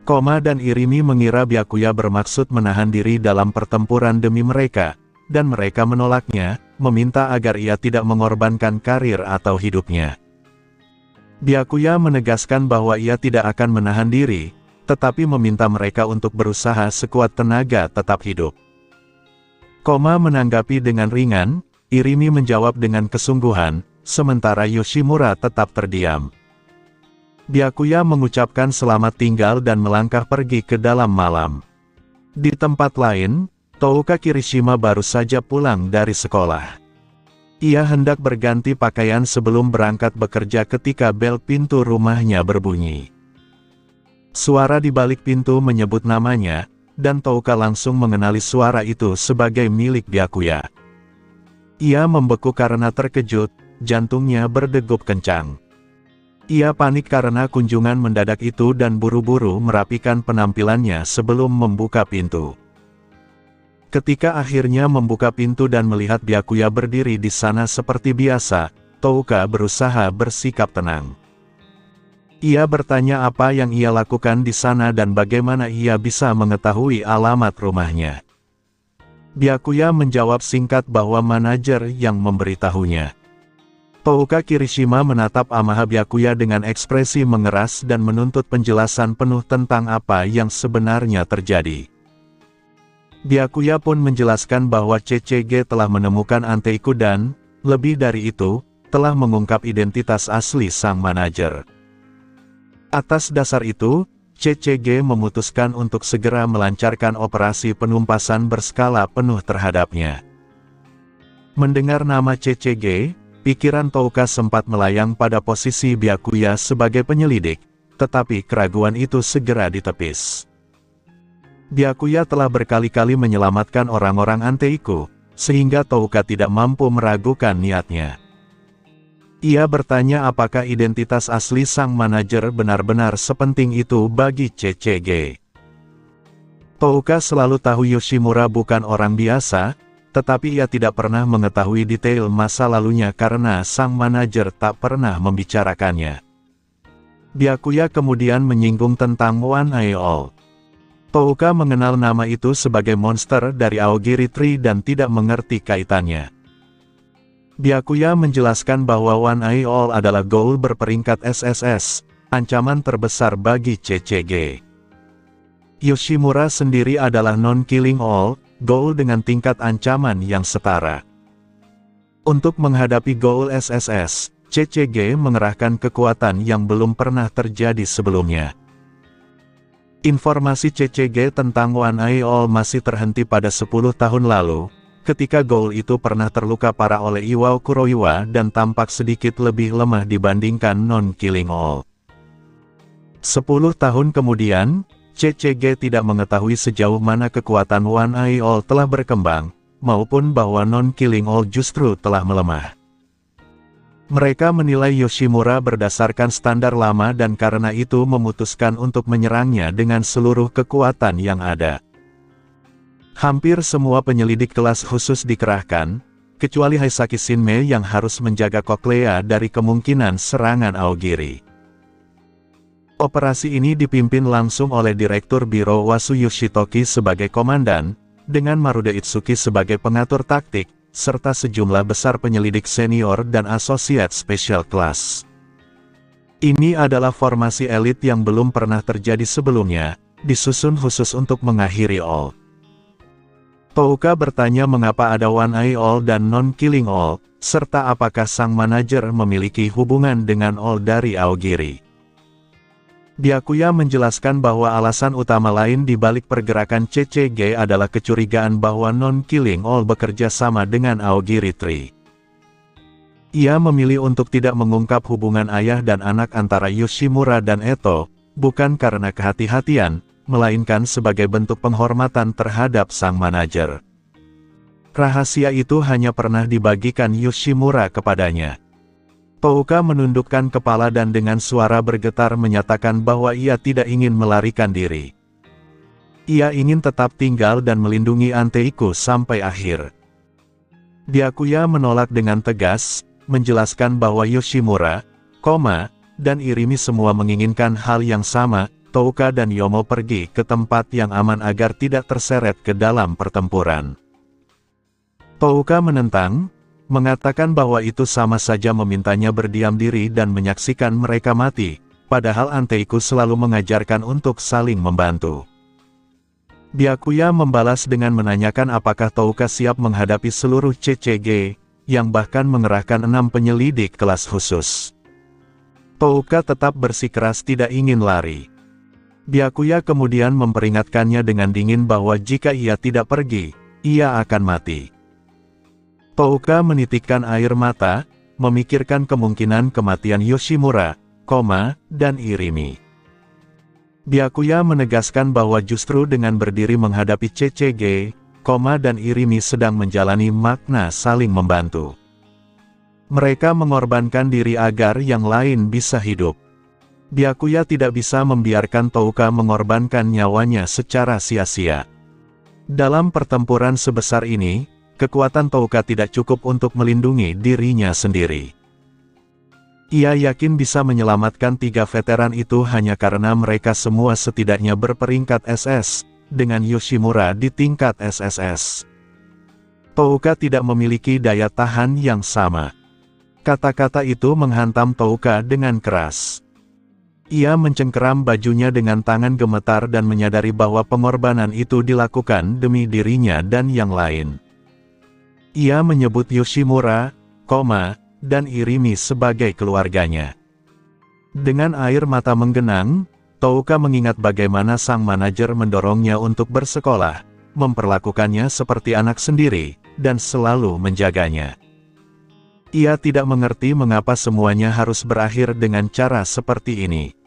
Koma dan Irimi mengira Byakuya bermaksud menahan diri dalam pertempuran demi mereka, dan mereka menolaknya, meminta agar ia tidak mengorbankan karir atau hidupnya. Byakuya menegaskan bahwa ia tidak akan menahan diri, tetapi meminta mereka untuk berusaha sekuat tenaga tetap hidup. Koma menanggapi dengan ringan, Irimi menjawab dengan kesungguhan, sementara Yoshimura tetap terdiam. Byakuya mengucapkan selamat tinggal dan melangkah pergi ke dalam malam. Di tempat lain, Touka Kirishima baru saja pulang dari sekolah. Ia hendak berganti pakaian sebelum berangkat bekerja ketika bel pintu rumahnya berbunyi. Suara di balik pintu menyebut namanya, dan Touka langsung mengenali suara itu sebagai milik Byakuya. Ia membeku karena terkejut, jantungnya berdegup kencang. Ia panik karena kunjungan mendadak itu dan buru-buru merapikan penampilannya sebelum membuka pintu. Ketika akhirnya membuka pintu dan melihat Byakuya berdiri di sana seperti biasa, Touka berusaha bersikap tenang. Ia bertanya apa yang ia lakukan di sana dan bagaimana ia bisa mengetahui alamat rumahnya. Byakuya menjawab singkat bahwa manajer yang memberitahunya. Touka Kirishima menatap Amaha Byakuya dengan ekspresi mengeras dan menuntut penjelasan penuh tentang apa yang sebenarnya terjadi. Byakuya pun menjelaskan bahwa CCG telah menemukan Anteiku dan, lebih dari itu, telah mengungkap identitas asli sang manajer. Atas dasar itu, CCG memutuskan untuk segera melancarkan operasi penumpasan berskala penuh terhadapnya. Mendengar nama CCG, pikiran Touka sempat melayang pada posisi Byakuya sebagai penyelidik, tetapi keraguan itu segera ditepis. Byakuya telah berkali-kali menyelamatkan orang-orang Anteiku, sehingga Touka tidak mampu meragukan niatnya. Ia bertanya apakah identitas asli sang manajer benar-benar sepenting itu bagi CCG. Touka selalu tahu Yoshimura bukan orang biasa, tetapi ia tidak pernah mengetahui detail masa lalunya karena sang manajer tak pernah membicarakannya. Byakuya kemudian menyinggung tentang One Eye All. Touka mengenal nama itu sebagai monster dari Aogiri Tree dan tidak mengerti kaitannya. Byakuya menjelaskan bahwa One Eye All adalah ghoul berperingkat SSS, ancaman terbesar bagi CCG. Yoshimura sendiri adalah non-killing all, ghoul dengan tingkat ancaman yang setara. Untuk menghadapi ghoul SSS, CCG mengerahkan kekuatan yang belum pernah terjadi sebelumnya. Informasi CCG tentang One Eye All masih terhenti pada 10 tahun lalu, ketika ghoul itu pernah terluka parah oleh Iwao Kuroiwa dan tampak sedikit lebih lemah dibandingkan non-killing all. 10 tahun kemudian, CCG tidak mengetahui sejauh mana kekuatan One Eye All telah berkembang, maupun bahwa non-killing all justru telah melemah. Mereka menilai Yoshimura berdasarkan standar lama dan karena itu memutuskan untuk menyerangnya dengan seluruh kekuatan yang ada. Hampir semua penyelidik kelas khusus dikerahkan, kecuali Haisaki Shinmei yang harus menjaga koklea dari kemungkinan serangan Aogiri. Operasi ini dipimpin langsung oleh Direktur Biro Wasu Yoshitoki sebagai komandan, dengan Marude Itsuki sebagai pengatur taktik, serta sejumlah besar penyelidik senior dan asosiat special class. Ini adalah formasi elit yang belum pernah terjadi sebelumnya, disusun khusus untuk mengakhiri all. Touka bertanya mengapa ada One Eye All dan non-killing all, serta apakah sang manajer memiliki hubungan dengan all dari Aogiri. Byakuya menjelaskan bahwa alasan utama lain di balik pergerakan CCG adalah kecurigaan bahwa non-killing all bekerja sama dengan Aogiri Tree. Ia memilih untuk tidak mengungkap hubungan ayah dan anak antara Yoshimura dan Eto, bukan karena kehati-hatian, melainkan sebagai bentuk penghormatan terhadap sang manajer. Rahasia itu hanya pernah dibagikan Yoshimura kepadanya. Touka menundukkan kepala dan dengan suara bergetar menyatakan bahwa ia tidak ingin melarikan diri. Ia ingin tetap tinggal dan melindungi Anteiku sampai akhir. Byakuya menolak dengan tegas, menjelaskan bahwa Yoshimura, dan Irimi semua menginginkan hal yang sama. Touka dan Yomo pergi ke tempat yang aman agar tidak terseret ke dalam pertempuran. Touka menentang, mengatakan bahwa itu sama saja memintanya berdiam diri dan menyaksikan mereka mati, padahal Anteiku selalu mengajarkan untuk saling membantu. Byakuya membalas dengan menanyakan apakah Touka siap menghadapi seluruh CCG, yang bahkan mengerahkan 6 penyelidik kelas khusus. Touka tetap bersikeras tidak ingin lari. Byakuya kemudian memperingatkannya dengan dingin bahwa jika ia tidak pergi, ia akan mati. Touka menitikkan air mata, memikirkan kemungkinan kematian Yoshimura, dan Irimi. Byakuya menegaskan bahwa justru dengan berdiri menghadapi CCG, dan Irimi sedang menjalani makna saling membantu. Mereka mengorbankan diri agar yang lain bisa hidup. Byakuya tidak bisa membiarkan Touka mengorbankan nyawanya secara sia-sia. Dalam pertempuran sebesar ini, kekuatan Touka tidak cukup untuk melindungi dirinya sendiri. Ia yakin bisa menyelamatkan 3 veteran itu hanya karena mereka semua setidaknya berperingkat SS, dengan Yoshimura di tingkat SSS. Touka tidak memiliki daya tahan yang sama. Kata-kata itu menghantam Touka dengan keras. Ia mencengkeram bajunya dengan tangan gemetar dan menyadari bahwa pengorbanan itu dilakukan demi dirinya dan yang lain. Ia menyebut Yoshimura, dan Irimi sebagai keluarganya. Dengan air mata menggenang, Touka mengingat bagaimana sang manajer mendorongnya untuk bersekolah, memperlakukannya seperti anak sendiri, dan selalu menjaganya. Ia tidak mengerti mengapa semuanya harus berakhir dengan cara seperti ini.